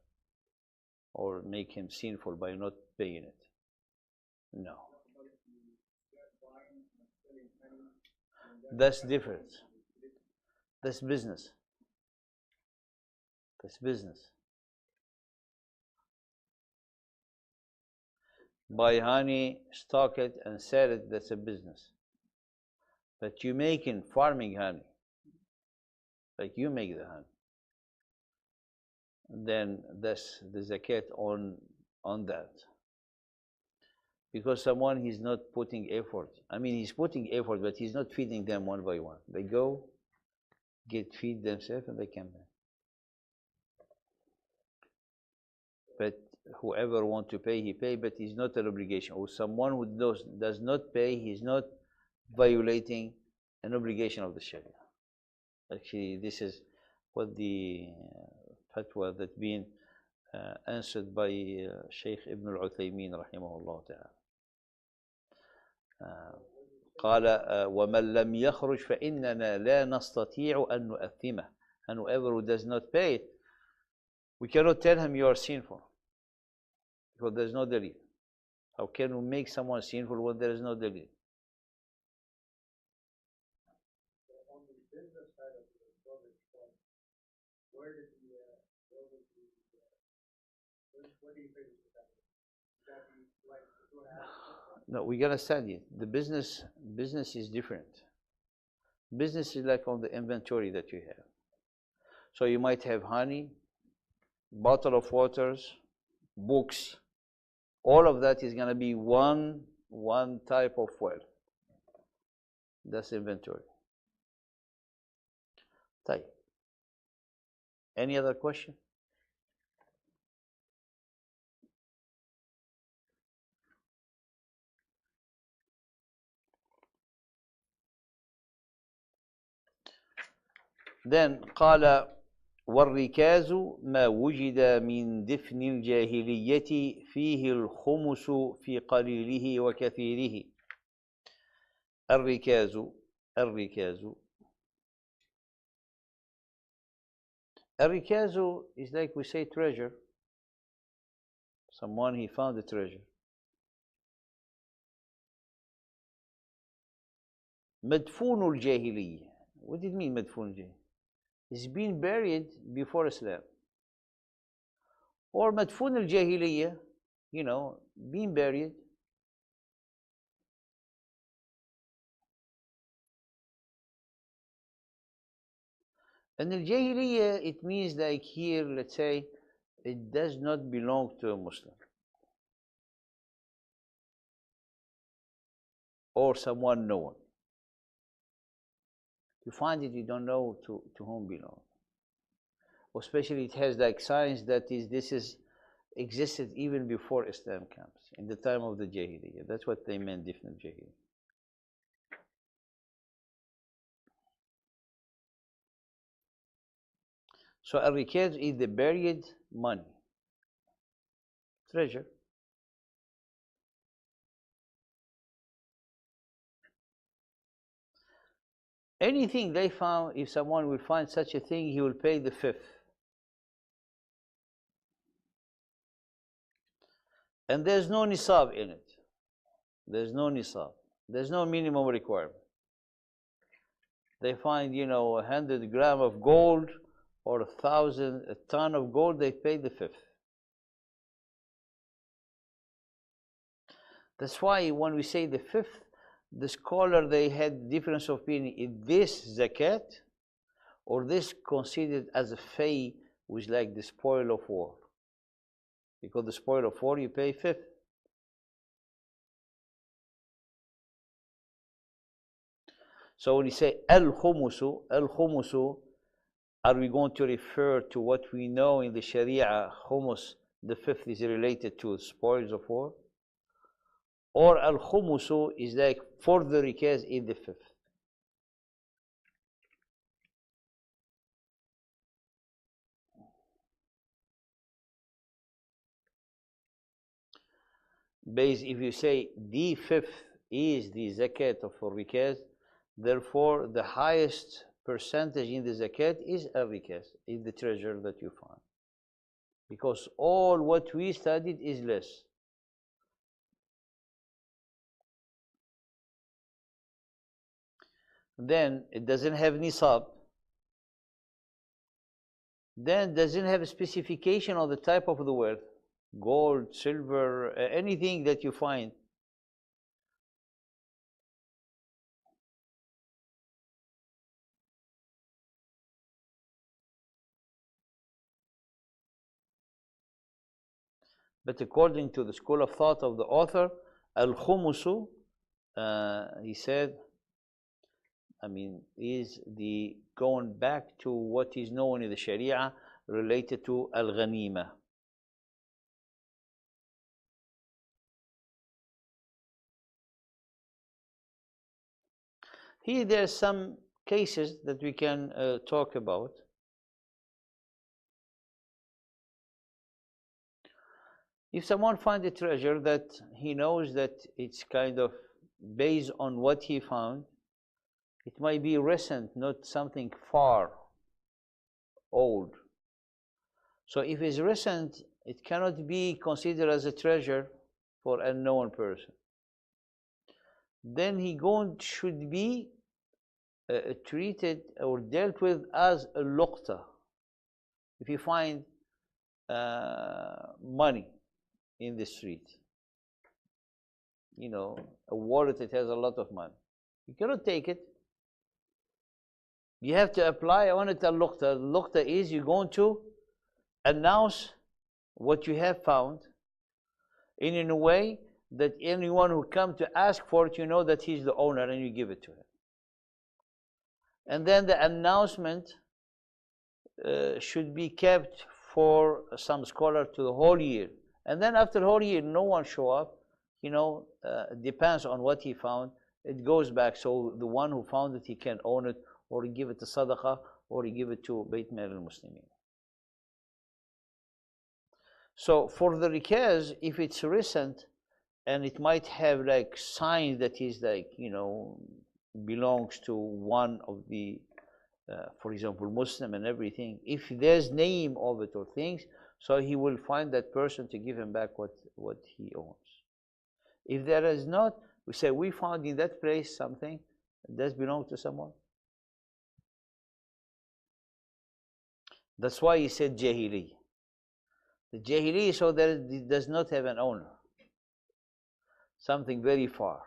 or make him sinful by not paying it. No. That's different. That's business. That's business. Buy honey, stock it, and sell it, that's a business. But you making farming honey, like you make the honey, then that's the zakat on that. Because someone, he's not putting effort. I mean, he's putting effort, but he's not feeding them one by one. They go, feed themselves, and they come back. But whoever wants to pay, he pay, but it's not an obligation. Or someone who does not pay, he's not violating an obligation of the Sharia. Actually, this is what the fatwa that's been answered by Shaykh Ibn al-Uthaymin rahimahullah ta'ala. قال ومن لم يخرج فإننا لا نستطيع أن نؤثمه. And whoever who does not pay it, we cannot tell him you are sinful, because there is no dalil. How can we make someone sinful when there is no dalil? On the business side of the brothers, what do you think is that? That be like No, we're gonna study it. The business is different. Business is like on the inventory that you have. So you might have honey, bottle of waters, books. All of that is gonna be one type of wealth. That's inventory. طيب. Any other question? Then قال والركاز ما وجد من دفن الجاهلية فيه الخمس في قليله وكثيره. الركاز الركاز الركاز is like we say treasure. Someone he found a treasure. مدفون الجاهلية. What did it mean مدفون الجاهلية? It's been buried before Islam. Or مدفون الجاهلية, you know, being buried. And al-Jahiliyyah, it means like here, let's say, it does not belong to a Muslim. Or someone known. You find it, you don't know to whom it belongs. Especially it has like signs that this is existed even before Islam comes, in the time of the Jahiliyyah. That's what they meant, different Jahiliyyah. So al-rikaz is the buried money, treasure. Anything they found, if someone will find such a thing, he will pay the fifth. And there's no nisab in it. There's no nisab. There's no minimum requirement. They find, you know, 100 grams of gold or a ton of gold, they pay the fifth. That's why when we say the fifth, the scholar, they had difference of opinion. Is this zakat or this considered as a fay, which like the spoil of war? Because the spoil of war, you pay fifth. So when you say al-khumusu, are we going to refer to what we know in the Sharia, khumus, the fifth is related to spoils of war? Or al-khumusu is like for the rikaz in the fifth? If you say the fifth is the zakat of rikaz, therefore the highest percentage in the zakat is al-rikaz, is the treasure that you find. Because all what we studied is less. Then it doesn't have nisab. Then it doesn't have a specification on the type of the wealth. Gold, silver, anything that you find. But according to the school of thought of the author, al-khumusu, he said, is the going back to what is known in the Sharia related to al-ghanima. Here there are some cases that we can talk about. If someone finds a treasure that he knows that it's kind of based on what he found, it might be recent, not something far old. So if it's recent, it cannot be considered as a treasure for a known person. Then he should be treated or dealt with as a luqta. If you find money in the street, you know, a wallet that has a lot of money, you cannot take it. You have to apply on it al-luqta. Al-luqta is you're going to announce what you have found in a way that anyone who comes to ask for it, you know that he's the owner and you give it to him. And then the announcement should be kept for some scholar to the whole year. And then after the whole year, no one show up, depends on what he found. It goes back. So the one who found it, he can own it, or he give it to sadaqah, or he give it to Bayt Mal al-Muslimin. So for the rikaz, if it's recent, and it might have like signs that is like, belongs to one of the, for example, Muslim and everything. If there's name of it or things, so he will find that person to give him back what he owns. If there is not, we say we found in that place something that does belong to someone. That's why he said Jahili. The Jahili, so that it does not have an owner. Something very far.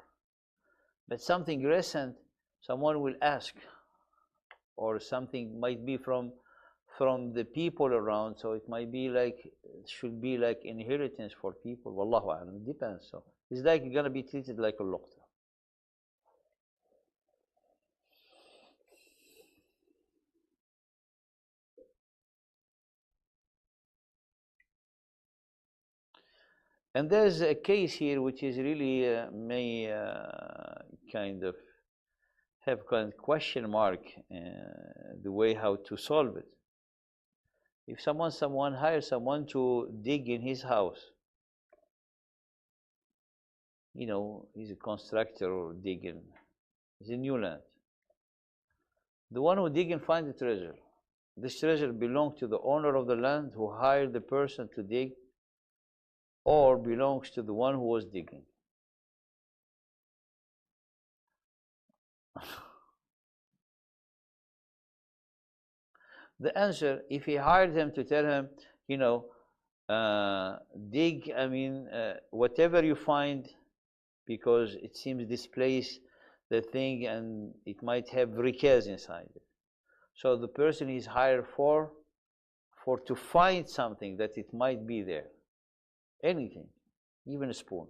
But something recent, someone will ask, or something might be from the people around, so it might be like, it should be like inheritance for people. Wallahu a'lam, it depends. So it's like going to be treated like a luqta. And there's a case here which is really may kind of have kind of question mark the way how to solve it. If someone hires someone to dig in his house, he's a constructor or digging, it's a new land. The one who dig and find the treasure, this treasure belongs to the owner of the land who hired the person to dig, or belongs to the one who was digging? The answer, if he hired him to tell him, dig, whatever you find, because it seems this place, the thing, and it might have rikaz inside it. So the person is hired for to find something that it might be there. Anything, even a spoon.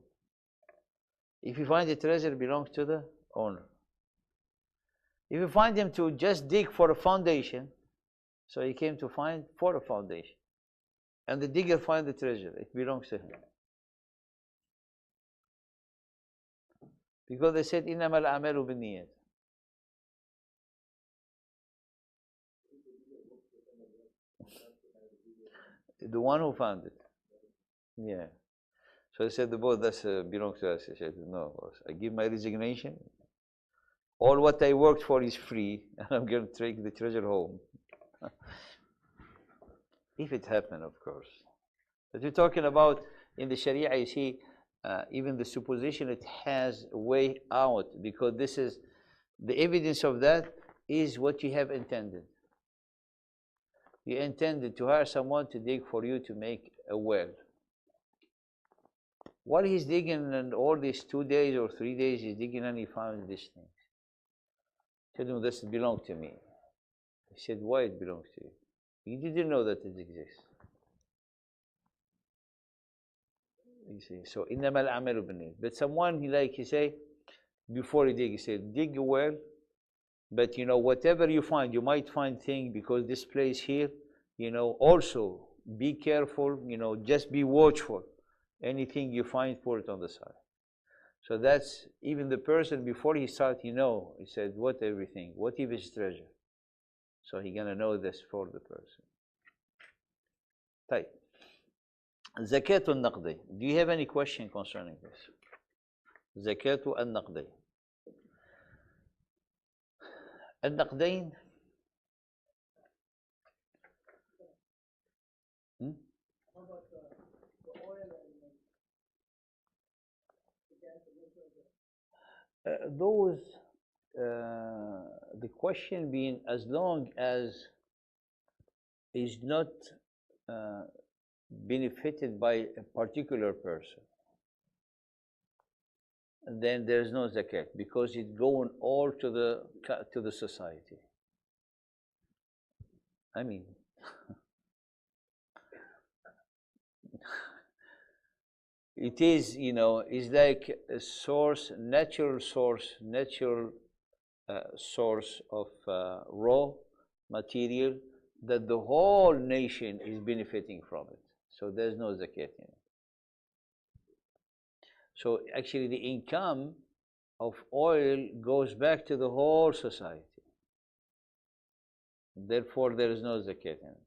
If you find the treasure, it belongs to the owner. If you find him to just dig for a foundation, so he came to find for a foundation, and the digger find the treasure, it belongs to him. Because they said, إِنَّمَا الْأَعْمَالُ بِالنِّيَّةِ. The one who found it. Yeah. So I said, the boss, that belongs to us. I said, no, boss, I give my resignation. All what I worked for is free, and I'm going to take the treasure home. If it happened, of course. But we're talking about, in the Sharia, you see, even the supposition, it has a way out, because this is, the evidence of that is what you have intended. You intended to hire someone to dig for you to make a well. While he's digging, and all these 2 days or 3 days he's digging, and he found these things. Tell him, this belongs to me. He said, why it belongs to you? You didn't know that it exists. You see, so إِنَّمَا الْأَعْمَالُ بِالنِّيَّةِ. But someone, he say, before he dig, he said, dig a well, but whatever you find, you might find things, because this place here, also be careful, just be watchful. Anything you find, put it on the side. So that's, even the person, before he started, he said, what everything? What if it's treasure? So he's going to know this for the person. Right. Zakat al-Naqdi. Do you have any question concerning this? Zakat al-Naqdi. Al-Naqdain. How about the oil and the gas and those, the question being, as long as is not benefited by a particular person, then there's no zakat, because it's going all to the society. I mean, it is, it's like a source, natural source of raw material that the whole nation is benefiting from it. So there's no zakat in it. So actually the income of oil goes back to the whole society. Therefore there is no zakat in it.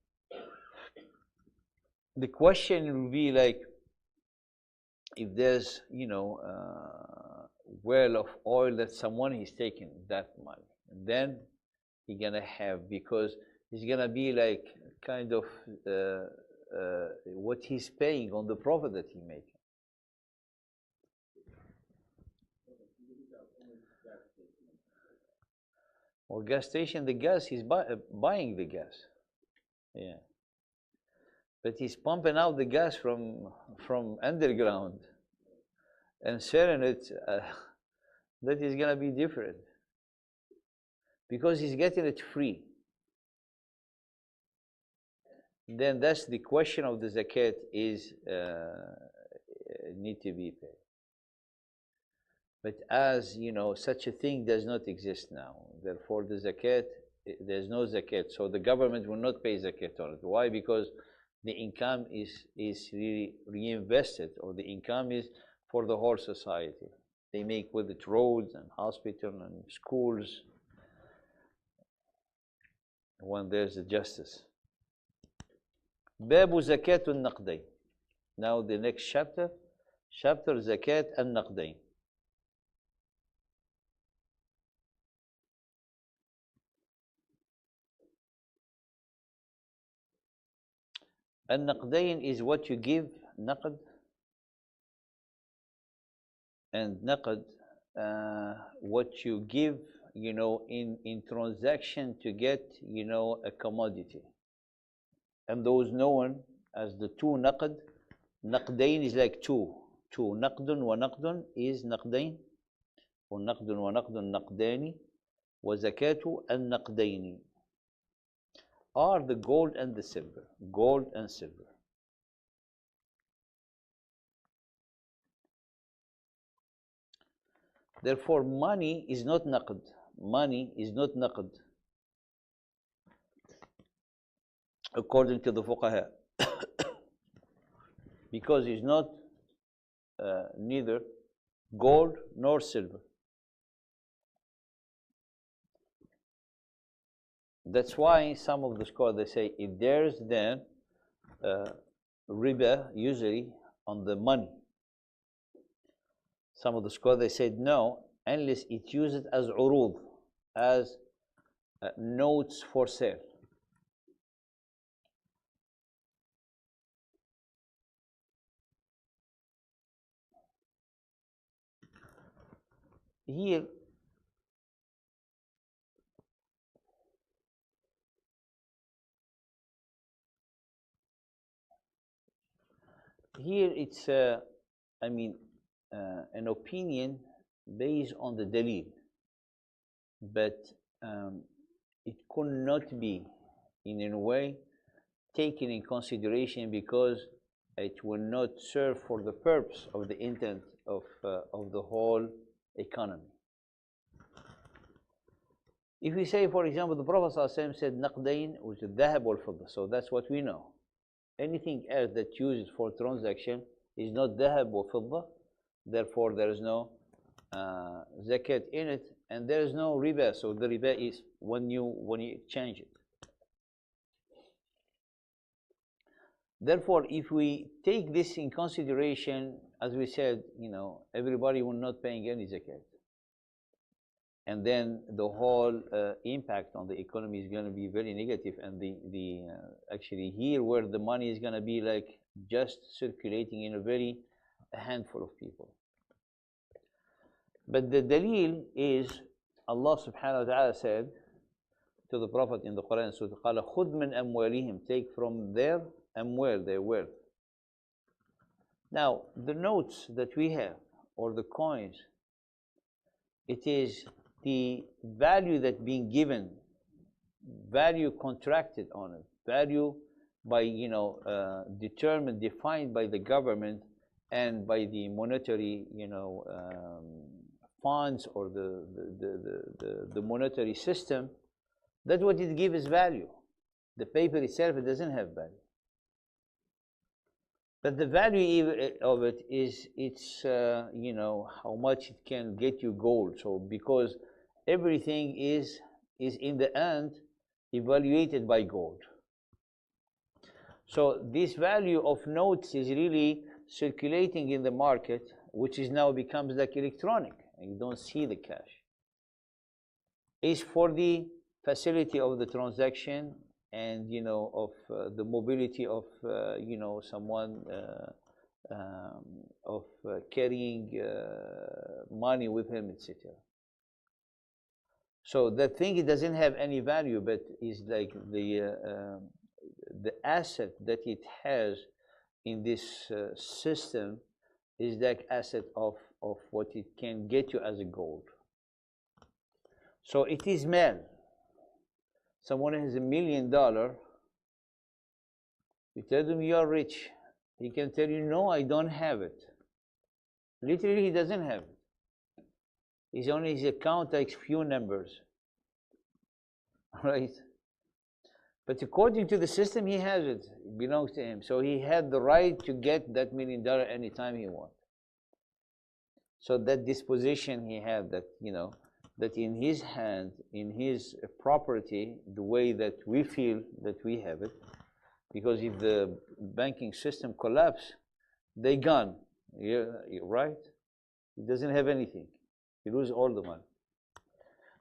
The question will be like, if there's, well of oil that someone is taking that money, then he's gonna have, because it's gonna be like kind of what he's paying on the profit that he making. Or gas station, the gas, he's buying the gas, yeah, but he's pumping out the gas from underground and selling it. That is gonna be different, because he's getting it free. Then that's the question of the zakat is need to be paid. But as you know, such a thing does not exist now. Therefore, the zakat, there's no zakat. So the government will not pay zakat on it. Why? Because the income is really reinvested, or the income is for the whole society. They make with it roads and hospitals and schools when there's a justice. Babu zakat al-naqdayn. Now the next chapter zakat al-naqdayn. Al-naqdayn is what you give, naqd, and naqd, what you give, in transaction to get, a commodity. And those known as the two naqd. Naqdayn is like two. Naqdun wa naqdun is naqdayn. Wa naqdun wa naqdun naqdani. Wa zakatu al-naqdayni are the gold and the silver. Gold and silver. Therefore, money is not naqd. Money is not naqd, according to the fuqaha, because it's not neither gold nor silver. That's why some of the scholars, they say, if there's then riba usually on the money. Some of the scholars, they said no, unless it uses as urud, as notes for sale. Here it's an opinion based on the dalil, but it could not be in a way taken in consideration, because it will not serve for the purpose of the intent of the whole economy. If we say, for example, the Prophet ﷺ said naqdayn, which is dhahab wal fidda, so that's what we know. Anything else that uses for transaction is not dhahab wa fidda, therefore there is no zakat in it, and there is no riba. So the riba is when you exchange it. Therefore, if we take this in consideration, as we said, everybody will not paying any zakat, and then the whole impact on the economy is going to be very negative, and the actually here where the money is going to be like just circulating in a handful of people. But the dalil is Allah subhanahu wa ta'ala said to the Prophet in the Quran, so قال خُذْ مِنْ أَمْوَالِهِمْ, take from their amwal, their wealth. Now the notes that we have, or the coins, it is the value that being given, value contracted on it, value by determined, defined by the government and by the monetary funds, or the monetary system. That's what it gives value. The paper itself, it doesn't have value. But the value of it is its, you know, how much it can get you gold. So because everything is in the end evaluated by gold. So this value of notes is really circulating in the market, which is now becomes like electronic, and you don't see the cash. It's for the facility of the transaction and, you know, of the mobility of, you know, someone of carrying money with him, etc. So that thing, it doesn't have any value, but is like the asset that it has in this system is that asset of what it can get you as a gold. So it is mal. Someone has $1 million, you tell them you are rich. He can tell you, no, I don't have it. Literally, he doesn't have it. It's only his account takes few numbers, right? But according to the system, he has it. It belongs to him. So he had the right to get that $1 million anytime he wants. So that disposition he had, that, you know, that in his hand, in his property, the way that we feel that we have it, because if the banking system collapses, they gone, right? He doesn't have anything. He loses all the money.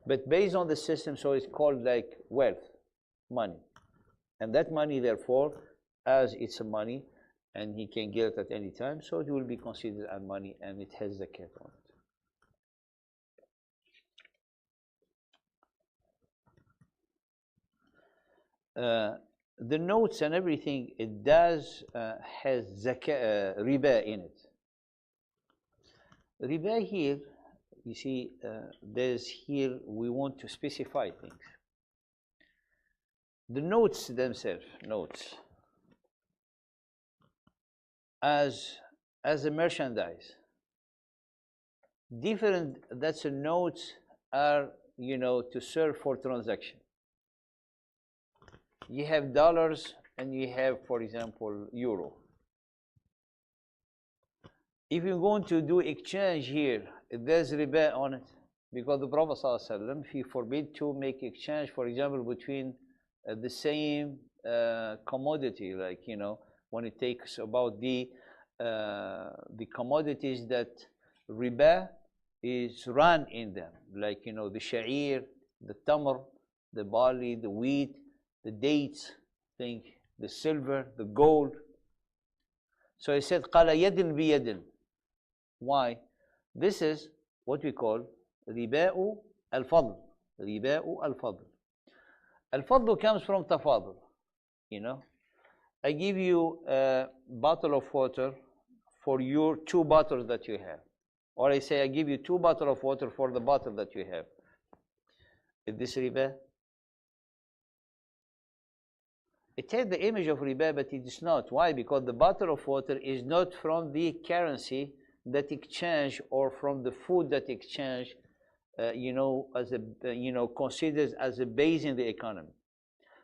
But based on the system, so it's called like wealth, money. And that money, therefore, as it's a money, and he can get it at any time, so it will be considered as money, and it has zakat on it. The notes and everything, it does has riba in it. Riba here, you see, there's here, we want to specify things. The notes themselves, notes, as a merchandise, different, that's a notes are, you know, to serve for transaction. You have dollars and you have, for example, euro. If you're going to do exchange here, there's riba on it, because the Prophet ﷺ, he forbid to make exchange, for example, between the same commodity, like, you know, when it takes about the commodities that riba is run in them, like, you know, the sha'ir, the tamr, the barley, the wheat, the dates, the silver, the gold. So he said, قَالَ يَدٍ بِيَدٍ. Why? This is what we call riba'u al-fadl. Riba'u al-fadl. Al-fadl comes from tafadul. You know, I give you a bottle of water for your 2 bottles that you have. Or I say I give you 2 bottles of water for the bottle that you have. Is this riba? It has the image of riba, but it is not. Why? Because the bottle of water is not from the currency that exchange or from the food that exchange, you know, as a, you know, considered as a base in the economy.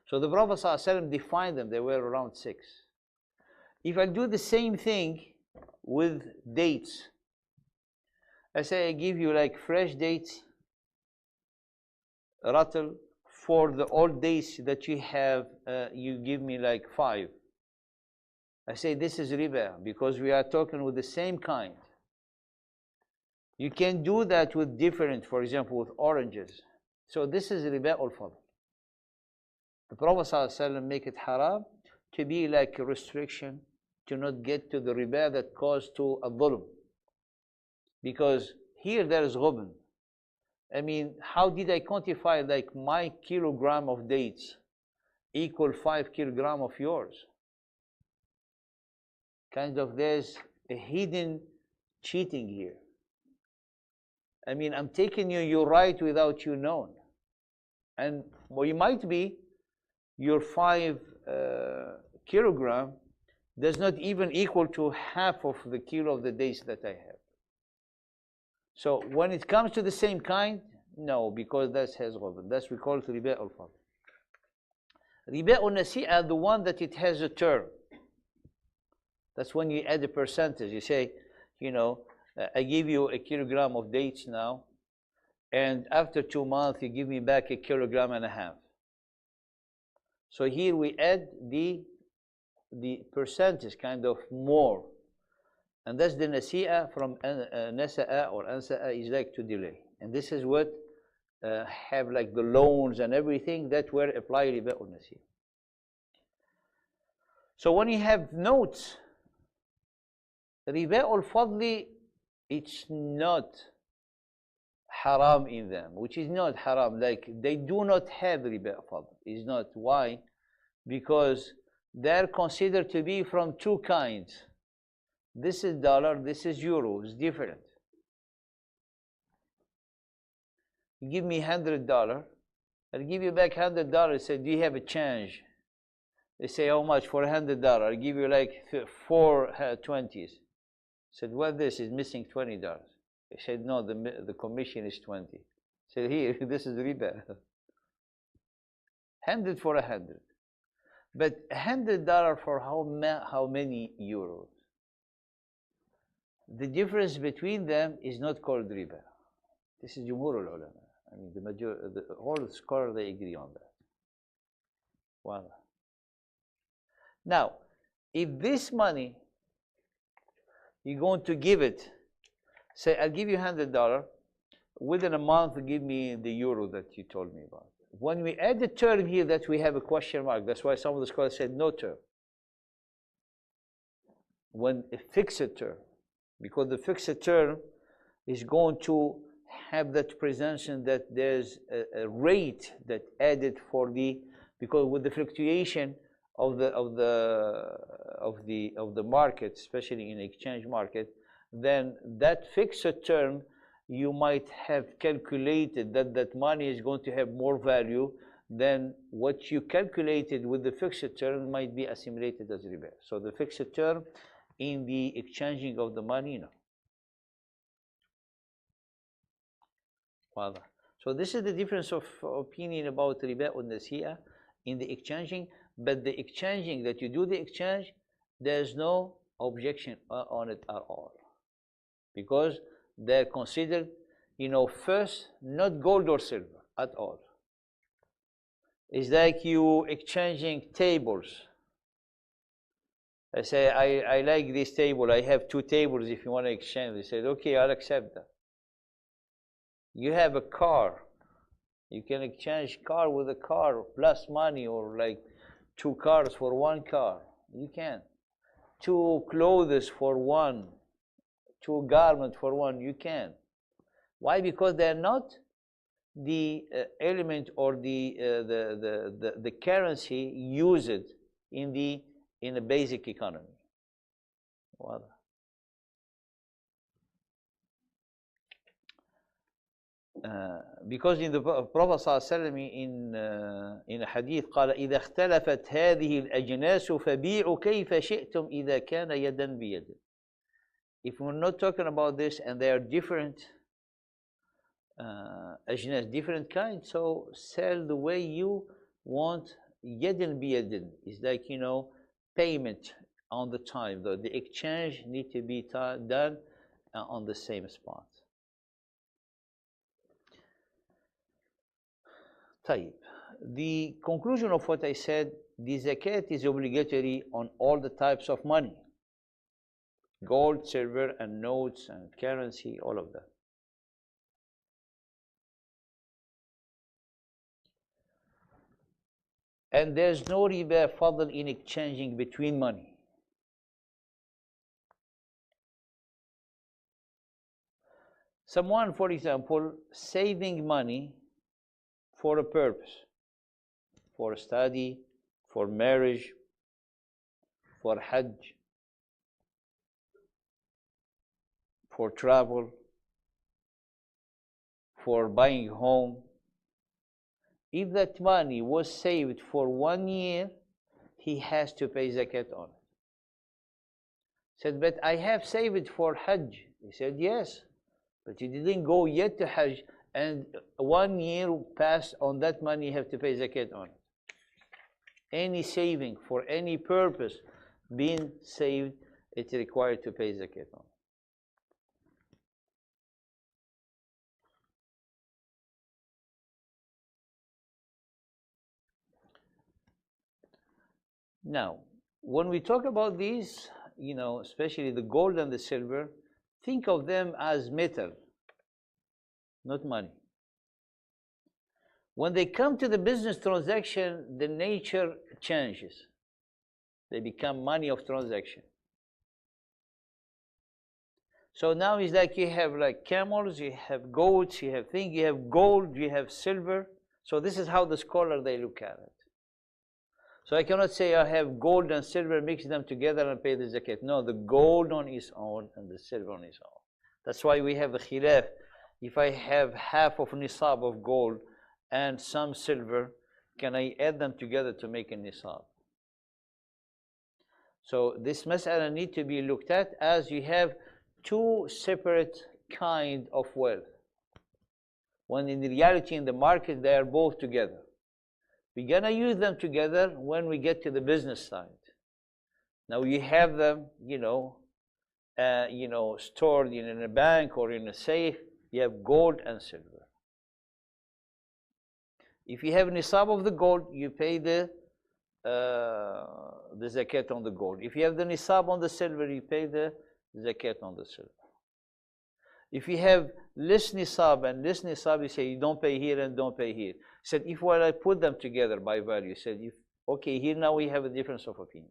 So the Prophet ﷺ defined them. They were around 6. If I do the same thing with dates, I say I give you like fresh dates, rattle, for the old dates that you have, you give me like 5. I say this is riba, because we are talking with the same kind. You can do that with different, for example, with oranges. So this is riba al-fadl. The Prophet ﷺ make it haram to be like a restriction, to not get to the riba that caused to a dhulm. Because here there is ghubn. I mean, how did I quantify like my kilogram of dates equal 5 kilograms of yours? Kind of, there's a hidden cheating here. I mean, I'm taking you your right without you knowing. And well, you might be, your 5 kilogram does not even equal to half of the kilo of the dates that I have. So when it comes to the same kind, no, because that has ghubn. That's we call it riba al-fadl. Riba al-nasi'a, the one that it has a term. That's when you add a percentage. You say, you know, I give you a kilogram of dates now, and after 2 months you give me back a kilogram and a half. So here we add the percentage, kind of more. And that's the nasi'a from nasa'a or ansa'a, is like to delay. And this is what have like the loans and everything that were applied riba al-nasi'a. So when you have notes, riba al-fadli, it's not haram in them, which is not haram. Like they do not have riba al-fadl. It's not. Why? Because they're considered to be from two kinds. This is dollar, this is euro. It's different. You give me $100, I'll give you back $100. Say, do you have a change? They say, how much for $100? I'll give you like 4 20s. I said, well, this is missing $20. They said, no, the commission is 20. I said, here, this is riba. 100 for 100. But $100 for how many euros? The difference between them is not called riba. This is Jumhur al-Ulama. I mean, all the scholars, they agree on that. Wow. Now, if this money, you're going to give it, say, I'll give you $100, within a month, give me the euro that you told me about. When we add the term here that we have a question mark, that's why some of the scholars said no term. When a fixed term, because the fixed term is going to have that presumption that there's a rate that added for the, because with the fluctuation of the market, especially in the exchange market, then that fixed term, you might have calculated that that money is going to have more value than what you calculated with the fixed term might be assimilated as riba. So the fixed term in the exchanging of the money, no. So this is the difference of opinion about riba al-nasi'a in the exchanging. But the exchanging, that you do the exchange, there's no objection on it at all, because they're considered, you know, first, not gold or silver at all. It's like you exchanging tables. I say, I like this table. I have 2 tables if you want to exchange. They said, okay, I'll accept that. You have a car. You can exchange car with a car plus money, or like 2 cars for 1 car. You can. 2 clothes for 1. 2 garments for 1. You can. Why? Because they're not the element or the currency used in the basic economy. Voila. Because in the Prophet ﷺ in a hadith قال إذا اختلفت هذه الأجناس فبيعوا كيف شئتم إذا كان يدا بيد. If we're not talking about this and they are different أجناس, different kinds, so sell the way you want. يدا بيد is like, you know, payment on the time. The exchange need to be done on the same spot. طيب. The conclusion of what I said, the zakat is obligatory on all the types of money. Gold, silver, and notes, and currency, all of that. And there's no riba fadl in exchanging between money. Someone, for example, saving money for a purpose, for study, for marriage, for hajj, for travel, for buying home. If that money was saved for 1 year, he has to pay zakat on it. Said, but I have saved it for hajj. He said, yes, but you didn't go yet to hajj, and 1 year passed on that money, you have to pay zakat on it. any saving for any purpose being saved, it's required to pay zakat on. Now, when we talk about these, especially the gold and the silver, think of them as metal, not money. When they come to the business transaction, the nature changes. They become money of transaction. So now it's like you have like camels, you have goats, you have things, you have gold, you have silver. So this is how the scholar, they look at it. So I cannot say I have gold and silver, mix them together and pay the zakat. No, the gold on its own and the silver on its own. That's why we have a khilaf. If I have half of nisab of gold and some silver, can I add them together to make a nisab? So this mas'ala need to be looked at as you have two separate kind of wealth, when in reality in the market they are both together. We're gonna use them together when we get to the business side. Now you have them, stored in a bank or in a safe. You have gold and silver. If you have nisab of the gold, you pay the zakat on the gold. If you have the nisab on the silver, you pay the zakat on the silver. If you have less nisab and less nisab, you say you don't pay here and don't pay here. Said if while I put them together by value, said okay, here now we have a difference of opinion.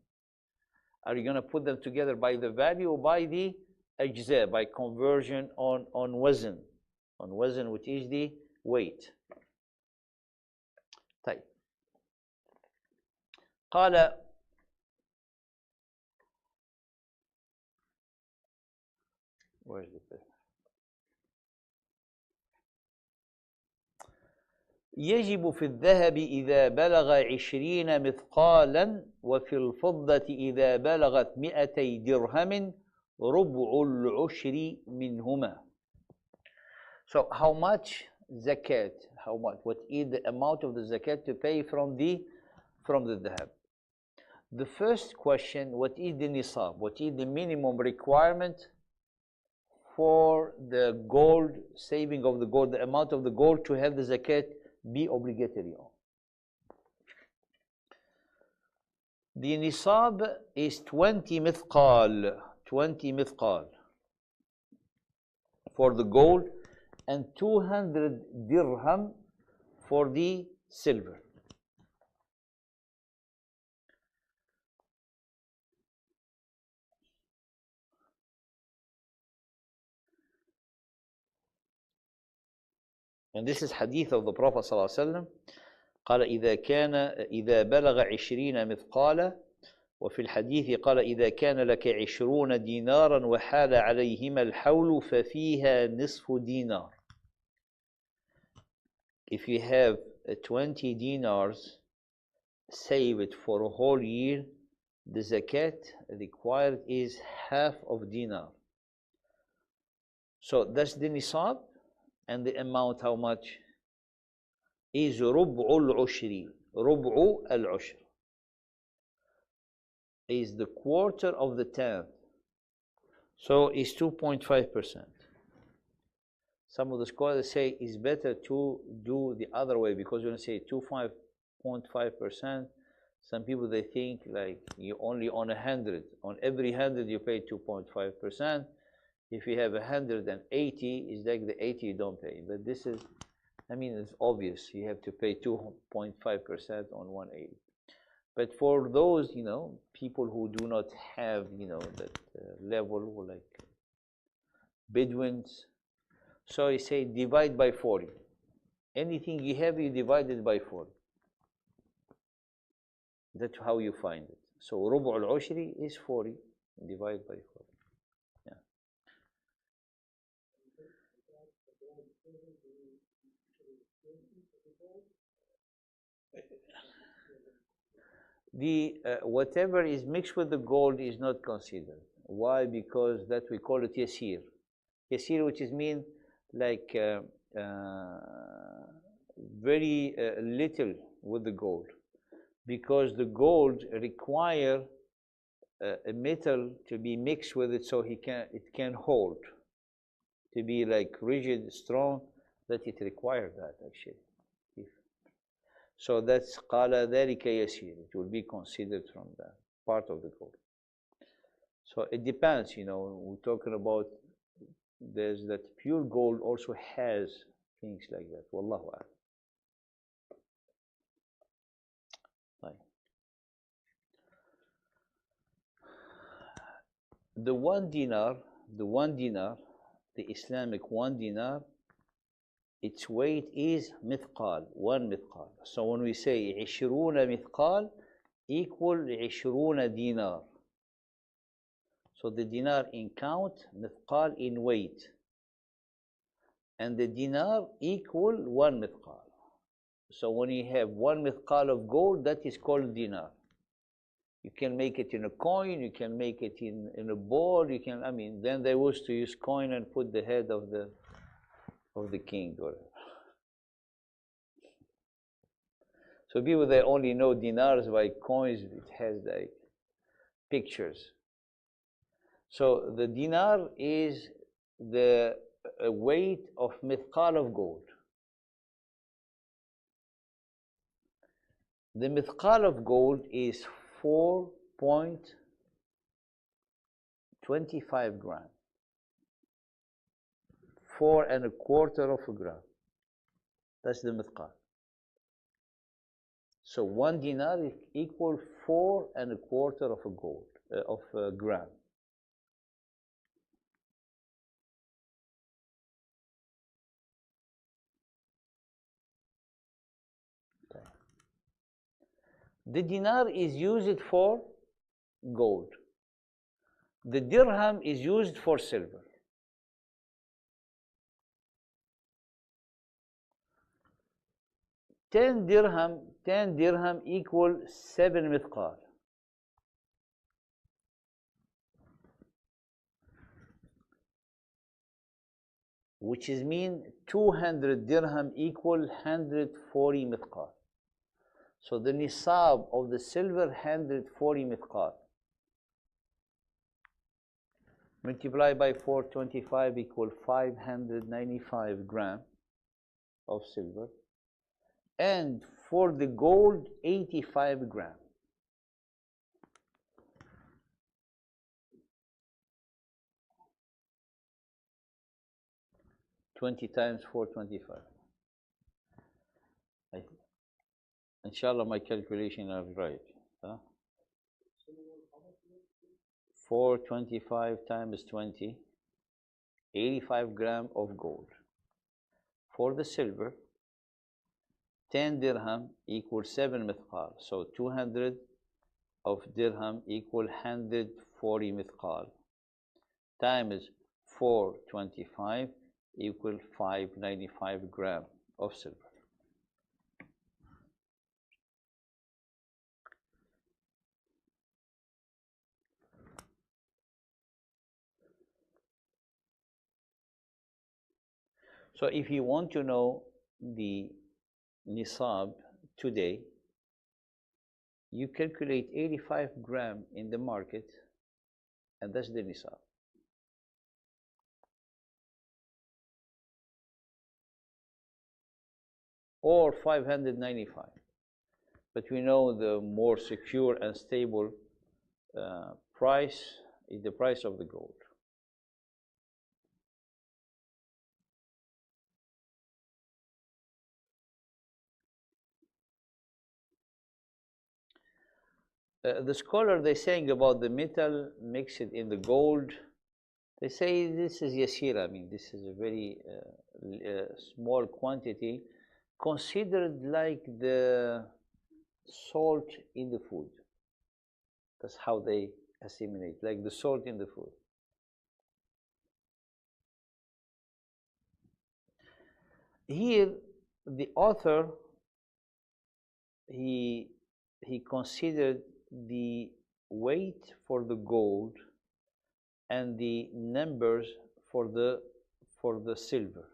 Are you going to put them together by the value or by the ajza, by conversion on wazn, which is the weight? طيب. قال where's the paper? يجب في الذهب إذا بلغ 20 مثقالا وفي الفضة إذا بلغت 200 درهم ربع العشر منهما. So how much zakat? How much? What is the amount of the zakat to pay from the dhahab? The first question: what is the nisab? What is the minimum requirement for the gold, saving of the gold, the amount of the gold to have the zakat be obligatory on? The nisab is 20 mithqal, 20 mithqal for the gold and 200 dirham for the silver. And this is hadith of the Prophet ﷺ. قال إذا بلغ 20 مثقالا وفي الحديث قال إذا كان لك 20 دينارا وحال عليهما الحول ففيها نصف دينار. If you have 20 dinars saved for a whole year, the zakat required is half of dinar. So that's the nisab, and the amount how much is ربع العشر. ربع العشر is the quarter of the tenth, so it's 2.5%. Some of the scholars say it's better to do the other way, because when you say 2.5%, some people they think like you only on 100, on every 100 you pay 2.5%. If you have 180, it's like the 80 you don't pay. But this is, it's obvious. You have to pay 2.5% on 180. But for those, people who do not have, that level, like Bedouins, so you say divide by 40. Anything you have, you divide it by 40. That's how you find it. So ربع العشر is 40, divide by 40. Yeah. The whatever is mixed with the gold is not considered. Why? Because that we call it yasir. Yasir, which is mean like very little with the gold. because the gold require a metal to be mixed with it so it can hold, to be like rigid, strong, that it requires that actually. So that's قال ذلك يسير. It will be considered from that part of the gold. So it depends, we're talking about, there's that pure gold also has things like that. Wallahu a'lam. The 1 dinar, the Islamic 1 dinar, its weight is mithqal, 1 mithqal. So when we say 20 mithqal equal 20 dinar. So the dinar in count, mithqal in weight. And the dinar equal 1 mithqal. So when you have 1 mithqal of gold, that is called dinar. You can make it in a coin, you can make it in a ball, then they used to use coin and put the head of the king. So people, they only know dinars by coins, it has like pictures. So the dinar is the weight of mithqal of gold. The mithqal of gold is 4.25 grams. 4.25 of a gram. That's the mithqal. So 1 dinar is equal 4.25 of a gold, of a gram. Okay. The dinar is used for gold. The dirham is used for silver. Ten dirham equal 7 mithqal. Which is mean 200 dirham equal 140 mithqal. So the nisab of the silver 140 mithqal. Multiply by 425 equal 595 gram of silver. And for the gold, 85 gram. Twenty times 425. Inshallah, my calculation are right. 425 times 20, 85 gram of gold. For the silver, 10 dirham equals 7 mithqal. So 200 of dirham equal 140 mithqal. Times 425 equal 595 gram of silver. So if you want to know the nisab today, you calculate 85 gram in the market, and that's the nisab. Or 595. But we know the more secure and stable price is the price of the gold. The scholar, they're saying about the metal mixed in the gold, they say this is yasira. This is a very small quantity, considered like the salt in the food. That's how they assimilate, like the salt in the food. Here, the author, he considered the weight for the gold and the numbers for the silver.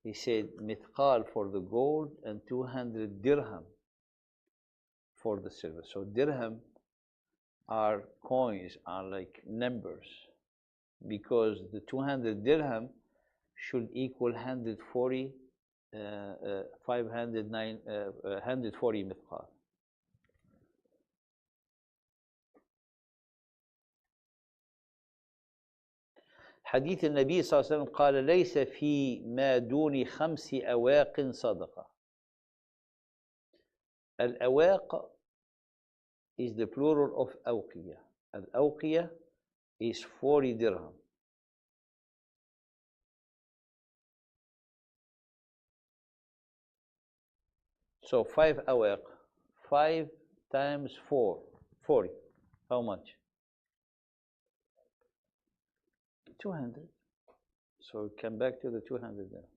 He said mithqal for the gold and 200 dirham for the silver. So dirham are coins, are like numbers, because the 200 dirham should equal 140 509 140 مثقال. حديث النبي صلى الله عليه وسلم قال ليس في ما دون 5 أواق صدقة. الأواق is the plural of أوقية. الأوقية is 40 dirham. So 5 أواق, 5 times 4, 40. How much? 200. So come back to the 200 there.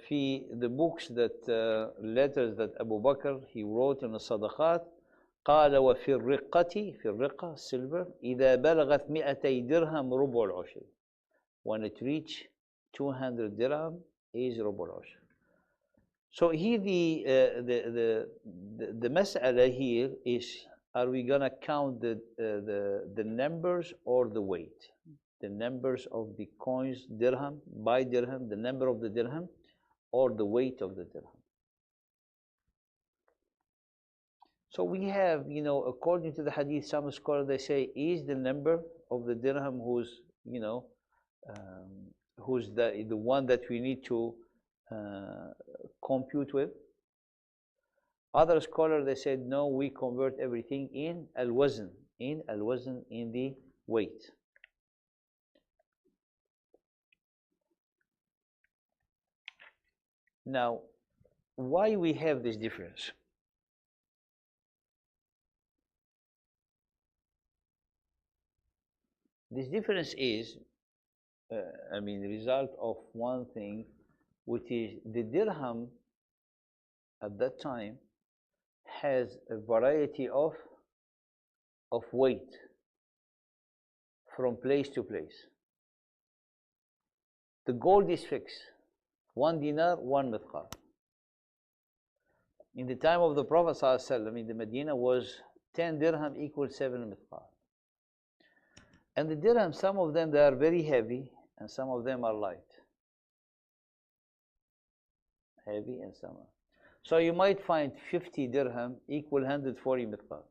في the books that letters that Abu Bakr he wrote in the Sadaqat قال وفي الرقة في الرقة silver إذا بلغت 200 درهم ربع العشر. When it reach 200 dirham is ربع العشر. So here the مسألة here is, are we gonna count the numbers or the weight? The numbers of the coins, dirham, by dirham, the number of the dirham, or the weight of the dirham. So we have, according to the hadith, some scholars, they say, is the number of the dirham who's, who's the one that we need to compute with. Other scholars, they said, no, we convert everything in al-wazn, in the weight. Now, why we have this difference? This difference is, the result of one thing, which is the dirham at that time has a variety of weight from place to place. The gold is fixed. 1 dinar, 1 mithqal. In the time of the Prophet ﷺ, in the Medina, was 10 dirham equals 7 mithqal. And the dirham, some of them, they are very heavy, and some of them are light. Heavy and some are. So you might find 50 dirham equal 140 mithqal.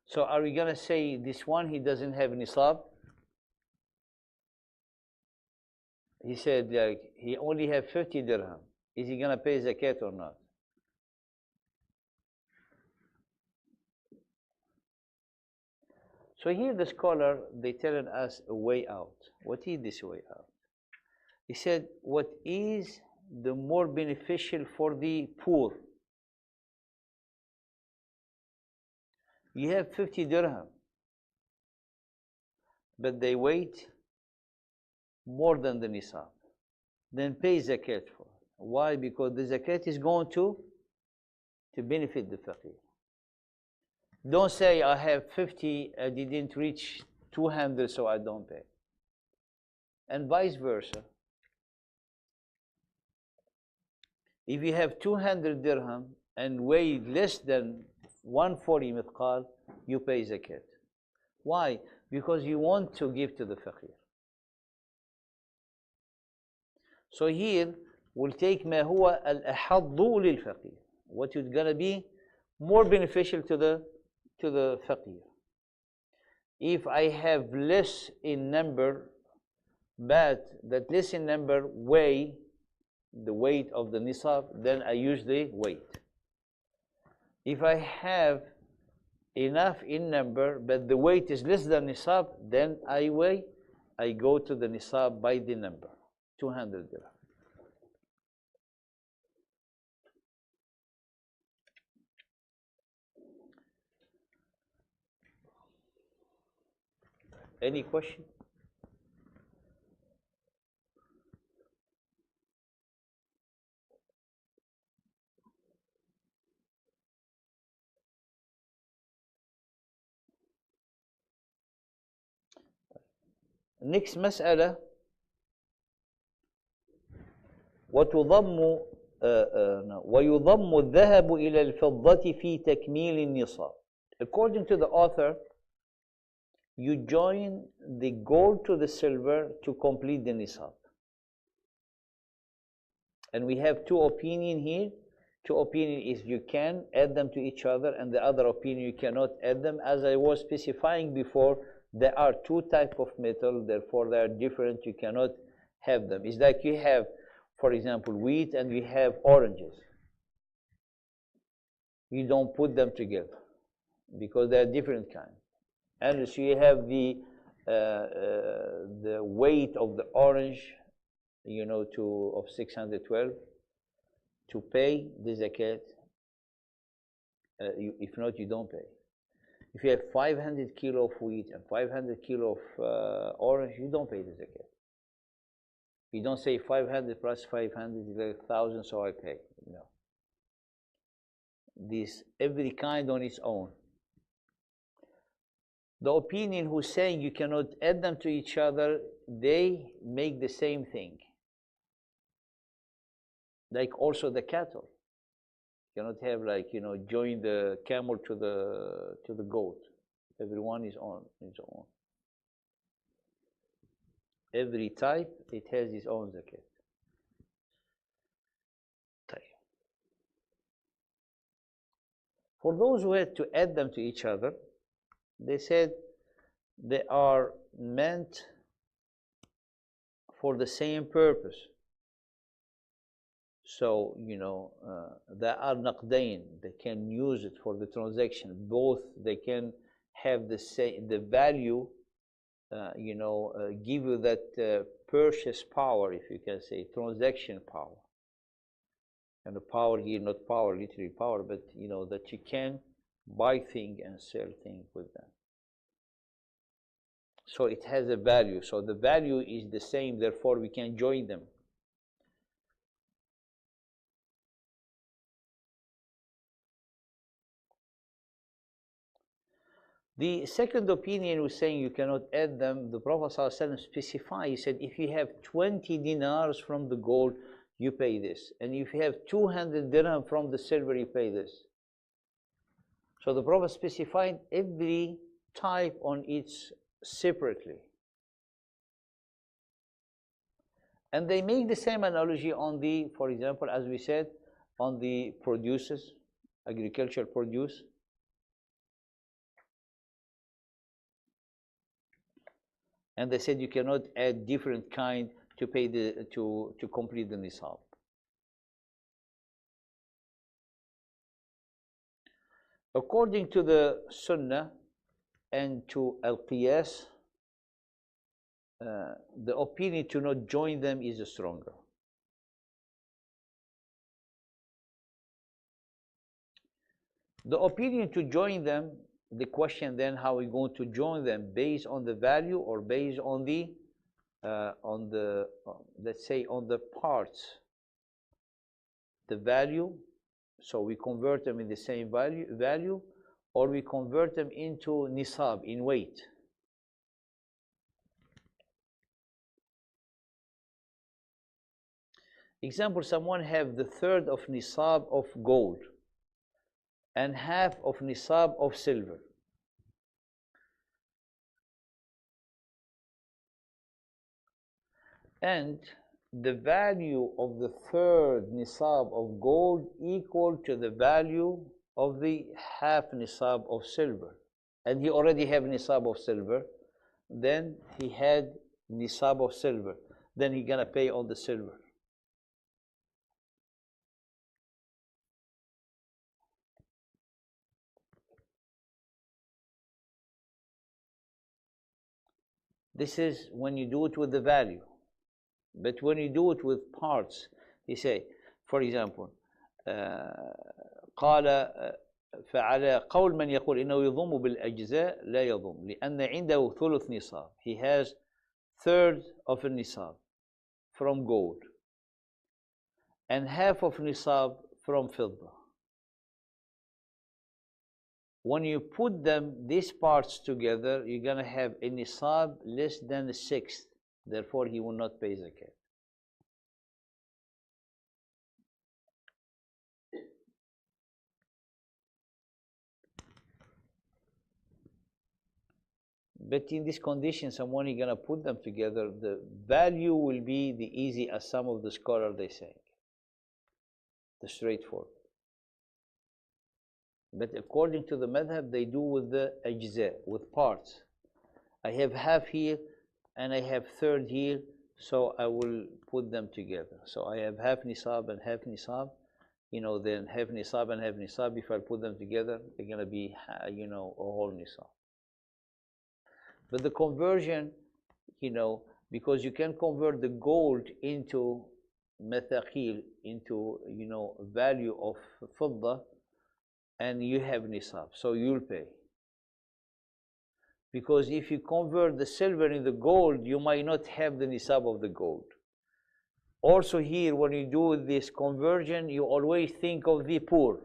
So are we going to say this one, he doesn't have nisab? He said, like, he only have 50 dirham. Is he going to pay zakat or not? So here the scholar, they telling us a way out. What is this way out? He said, what is the more beneficial for the poor? You have 50 dirham, but they weight more than the nisab. Then pay zakat for it. Why? Because the zakat is going to benefit the faqir. Don't say, I have 50, I didn't reach 200, so I don't pay. And vice versa. If you have 200 dirham and weigh less than 140 mithqal, you pay zakat. Why? Because you want to give to the faqir. So here, we'll take ما هو الأحض للفقير. What is going to be more beneficial to the faqir. If I have less in number, but that less in number weigh the weight of the nisab, then I use the weight. If I have enough in number, but the weight is less than nisab, then I go to the nisab by the number, 200 dirham. Any question? Next مسألة وتضم ويضم الذهب إلى الفضة في تكميل النصاب. According to the author, you join the gold to the silver to complete the nisab. And we have two opinions here. Two opinions is you can add them to each other, and the other opinion you cannot add them. As I was specifying before, there are two types of metal, therefore they are different. You cannot have them. It's like you have, for example, wheat and we have oranges. You don't put them together because they are different kinds. And so you have the weight of the orange, you know, of 612 to pay the zakat. If not, you don't pay. If you have 500 kilo of wheat and 500 kilo of orange, you don't pay the zakat. You don't say 500 plus 500 is like 1,000, so I pay. No. This every kind on its own. The opinion who's saying you cannot add them to each other, they make the same thing. Like also the cattle. You cannot have, like, you know, join the camel to the goat. Everyone is on its own. Every type, it has its own zakat. For those who had to add them to each other, they said they are meant for the same purpose. So, you know, they are naqdain. They can use it for the transaction. Both, they can have the value, you know, give you that purchase power, if you can say, transaction power. And the power here, not power, literally power, but, you know, that you can buy things and sell things with them. So it has a value. So the value is the same, therefore we can join them. The second opinion was saying you cannot add them. The Prophet ﷺ specified, he said, if you have 20 dinars from the gold, you pay this. And if you have 200 dirham from the silver, you pay this. So the Prophet specified every type on its separately. And they make the same analogy on the, for example, as we said, on the produces, agricultural produce. And they said you cannot add different kind to pay to complete the nisab. According to the Sunnah and to Al-Qiyas, the opinion to not join them is stronger. The opinion to join them, the question then, how are we going to join them, based on the value or based on the let's say on the parts, the value, so we convert them in the same value, or we convert them into nisab, in weight. Example, someone have the third of nisab of gold and half of nisab of silver. And the value of the third nisab of gold equal to the value of the half nisab of silver. And he already have nisab of silver, then he had nisab of silver. Then he gonna pay on the silver. This is when you do it with the value. But when you do it with parts, you say, for example, قال فعلى قول من يقول إنه يضم بالأجزاء لا يضم لأن عنده ثلث نصاب. He has third of a nisab from gold and half of nisab from fidda. When you put them, these parts together, you're going to have a nisab less than a sixth. Therefore, he will not pay zakat. But in this condition, someone is gonna put them together, the value will be the easy as some of the scholars they say, the straightforward. But according to the madhab, they do with the ajza, with parts. I have half here and I have third here, so I will put them together. So I have half nisab and half nisab, then half nisab and half nisab. If I put them together, they're gonna be, a whole nisab. But the conversion, because you can convert the gold into methaqil, into, value of fidda, and you have nisab, so you'll pay. Because if you convert the silver into gold, you might not have the nisab of the gold. Also here, when you do this conversion, you always think of the poor.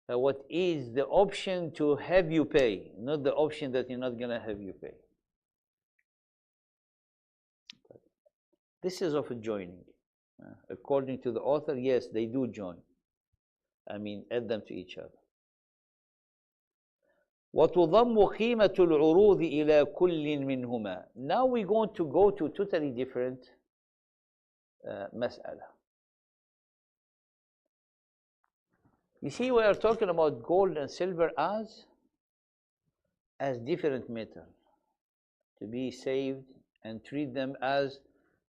What is the option to have you pay, not the option that you're not going to have you pay. This is of a joining. According to the author, yes, they do join. Add them to each other. وَتُضَمُّ قِيمَةُ الْعُرُوضِ إِلَى كُلٍّ مِّنْهُمَا. Now we're going to go to totally different mas'ala. You see, we are talking about gold and silver as different metal to be saved, and treat them like,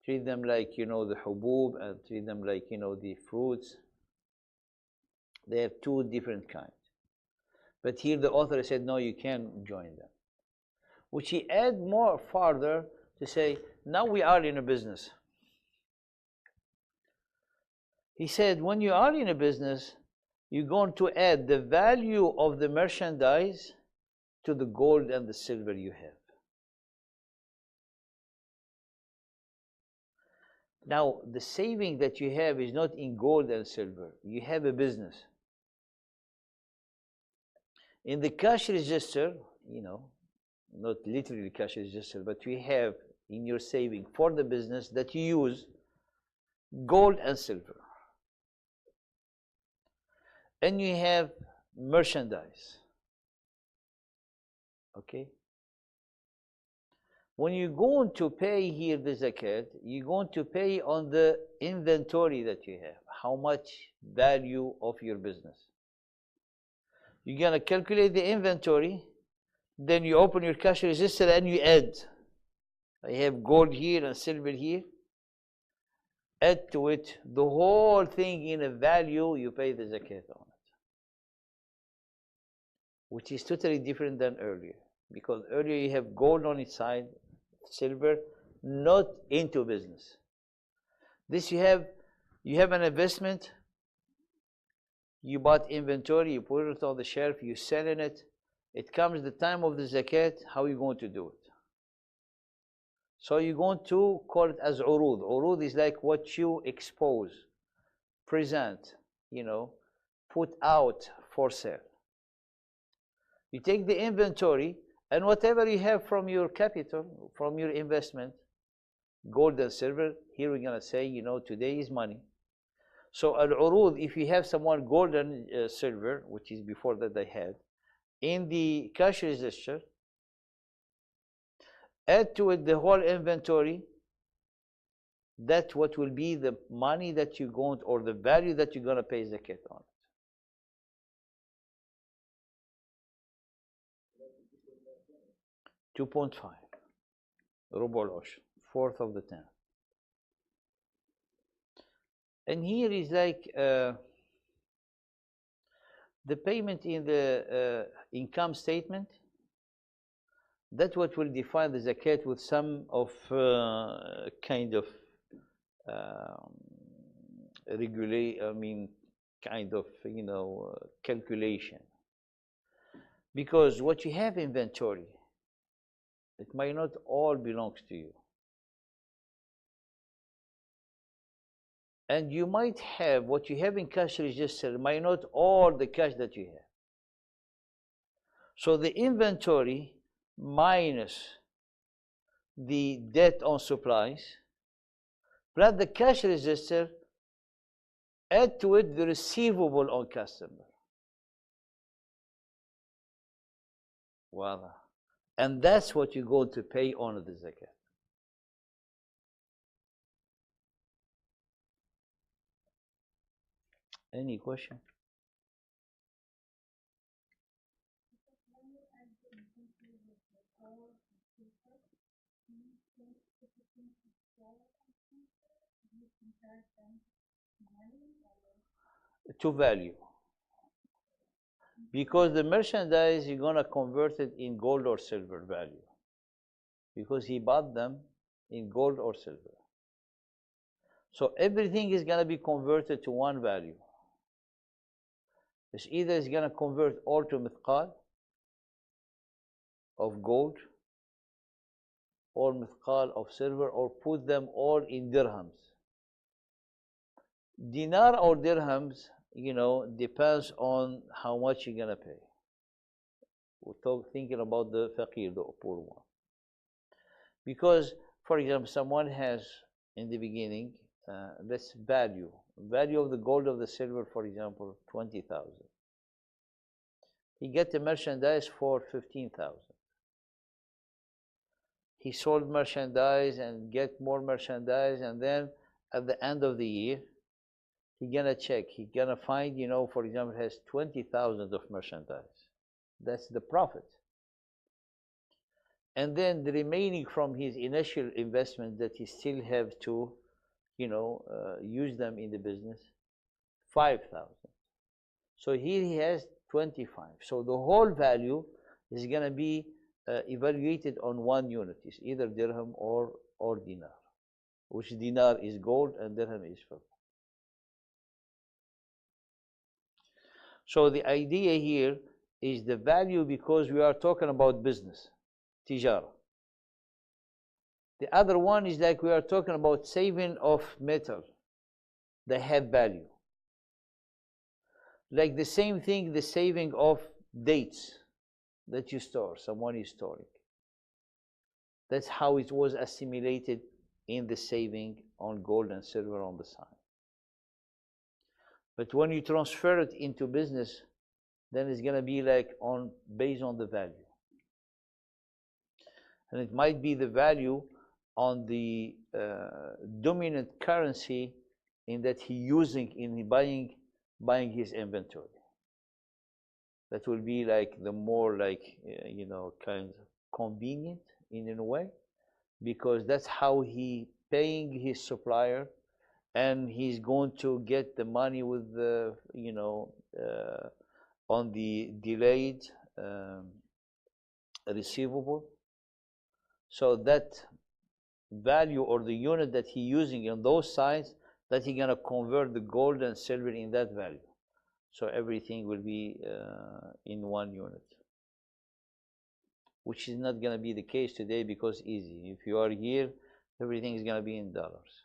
the hubub, and treat them like, the fruits. They have two different kinds. But here the author said, no, you can't join them. Which he add more farther to say, now we are in a business. He said, when you are in a business, you're going to add the value of the merchandise to the gold and the silver you have. Now, the saving that you have is not in gold and silver. You have a business. In the cash register, not literally cash register, but we have in your saving for the business that you use gold and silver. And you have merchandise. Okay? When you're going to pay here the zakat, you're going to pay on the inventory that you have. How much value of your business. You're going to calculate the inventory, then you open your cash register and you add. I have gold here and silver here. Add to it the whole thing in a value, you pay the zakat on it. Which is totally different than earlier. Because earlier you have gold on its side, silver, not into business. This you have an investment. You bought inventory, you put it on the shelf, you selling it. It comes the time of the zakat, how are you going to do it? So you're going to call it as urud. Urud is like what you expose, present, put out for sale. You take the inventory, and whatever you have from your capital, from your investment, gold and silver, here we're going to say, today is money. So al-urud, if you have someone gold and silver, which is before that they had, in the cash register, add to it the whole inventory. That's what will be the money that you're going to, or the value that you're going to pay zakat on it. 2.5. Rubu al-ushr, fourth of the 10. And here is like the payment in the income statement. That's what will define the zakat with some of kind of calculation. Because what you have inventory, it might not all belongs to you. And you might have what you have in cash register, might not all the cash that you have. So the inventory minus the debt on supplies, plus the cash register, add to it the receivable on customer. Voila. And that's what you're going to pay on the zakat. Any question? To value. Because the merchandise, you're going to convert it in gold or silver value. Because he bought them in gold or silver. So everything is going to be converted to one value. It's either it's going to convert all to mithqal of gold or mithqal of silver, or put them all in dirhams. Dinar or dirhams, depends on how much you're going to pay. We're thinking about the faqir, the poor one. Because, for example, someone has, in the beginning, let's value of the gold of the silver, for example, 20,000. He get the merchandise for 15,000. He sold merchandise and get more merchandise, and then at the end of the year, he gonna check. He gonna find, for example, has 20,000 of merchandise. That's the profit. And then the remaining from his initial investment that he still have to, use them in the business, 5,000. So here he has 25. So the whole value is gonna be evaluated on one unit. It's either dirham or dinar, which dinar is gold and dirham is silver. So the idea here is the value, because we are talking about business, tijara. The other one is like we are talking about saving of metal. They have value. Like the same thing, the saving of dates that you store, someone is storing. That's how it was assimilated in the saving on gold and silver on the side. But when you transfer it into business, then it's going to be like based on the value. And it might be the value on the dominant currency in that he using in buying his inventory. That will be like the more kind of convenient in a way, because that's how he paying his supplier, and he's going to get the money with the on the delayed receivable. So that value or the unit that he's using on those sides, that he's gonna convert the gold and silver in that value. So everything will be in one unit, which is not gonna be the case today, because easy. If you are here, everything is gonna be in dollars.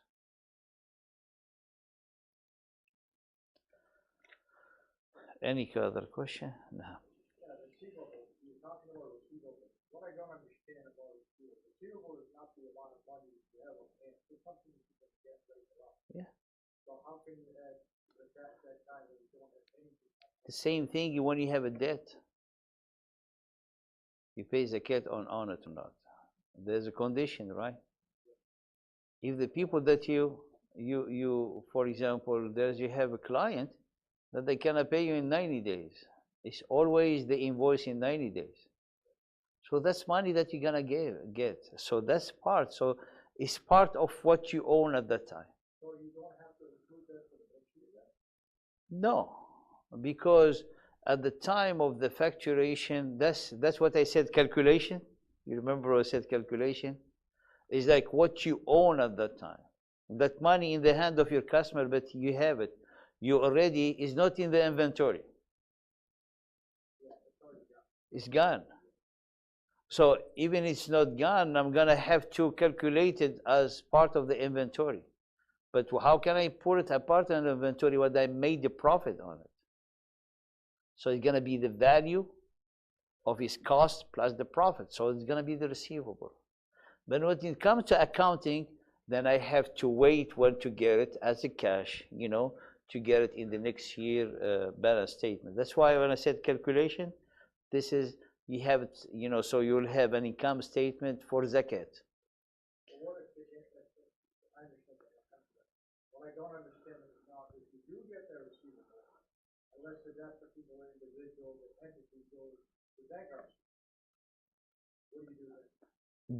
Any other question? No. Yeah, receivable. You're talking about receivable. What I don't understand about receivable is not the amount of money you have on hand. It's something you can get later on. Yeah. So how can you add the fact that time that you don't have anything? The same thing when you have a debt. You pay zakat on it or not. There's a condition, right? If the people that you for example, you have a client that they cannot pay you in 90 days. It's always the invoice in 90 days. So that's money that you're gonna get. So that's part. So it's part of what you own at that time. So you don't have to include that for the next year then? No, because at the time of the facturation, that's what I said, calculation. You remember I said calculation? It's like what you own at that time. That money in the hand of your customer, but you have it. You already is not in the inventory. It's gone. So even it's not gone, I'm gonna have to calculate it as part of the inventory. But how can I put it apart in the inventory when I made the profit on it? So it's gonna be the value of his cost plus the profit. So it's gonna be the receivable. But when it comes to accounting, then I have to wait when to get it as a cash, to get it in the next year balance statement. That's why when I said calculation, this is You have it, you know, so you'll have an income statement for zakat. But what if they get that, I understand that. What I don't understand is now, if you do get that receivable, unless the people are individuals or entities go to bankruptcy, what do you do then?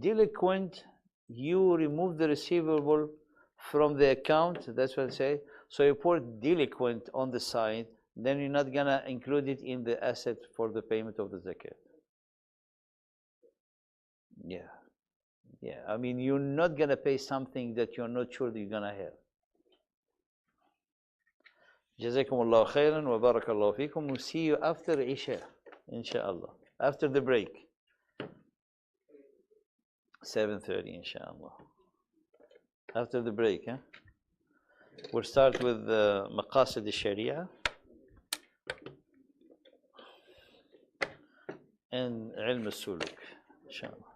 Delinquent, you remove the receivable from the account, that's what I say. So you put delinquent on the side, then you're not gonna include it in the asset for the payment of the zakat. Yeah, yeah. I mean, you're not gonna pay something that you're not sure that you're gonna have. جزاكم الله خيرا وبارك الله فيكم. We'll see you after Isha, inshallah. After the break. 7:30, inshallah. After the break, huh? We'll start with مقاصد الشريعة and علم السلوك, inshallah.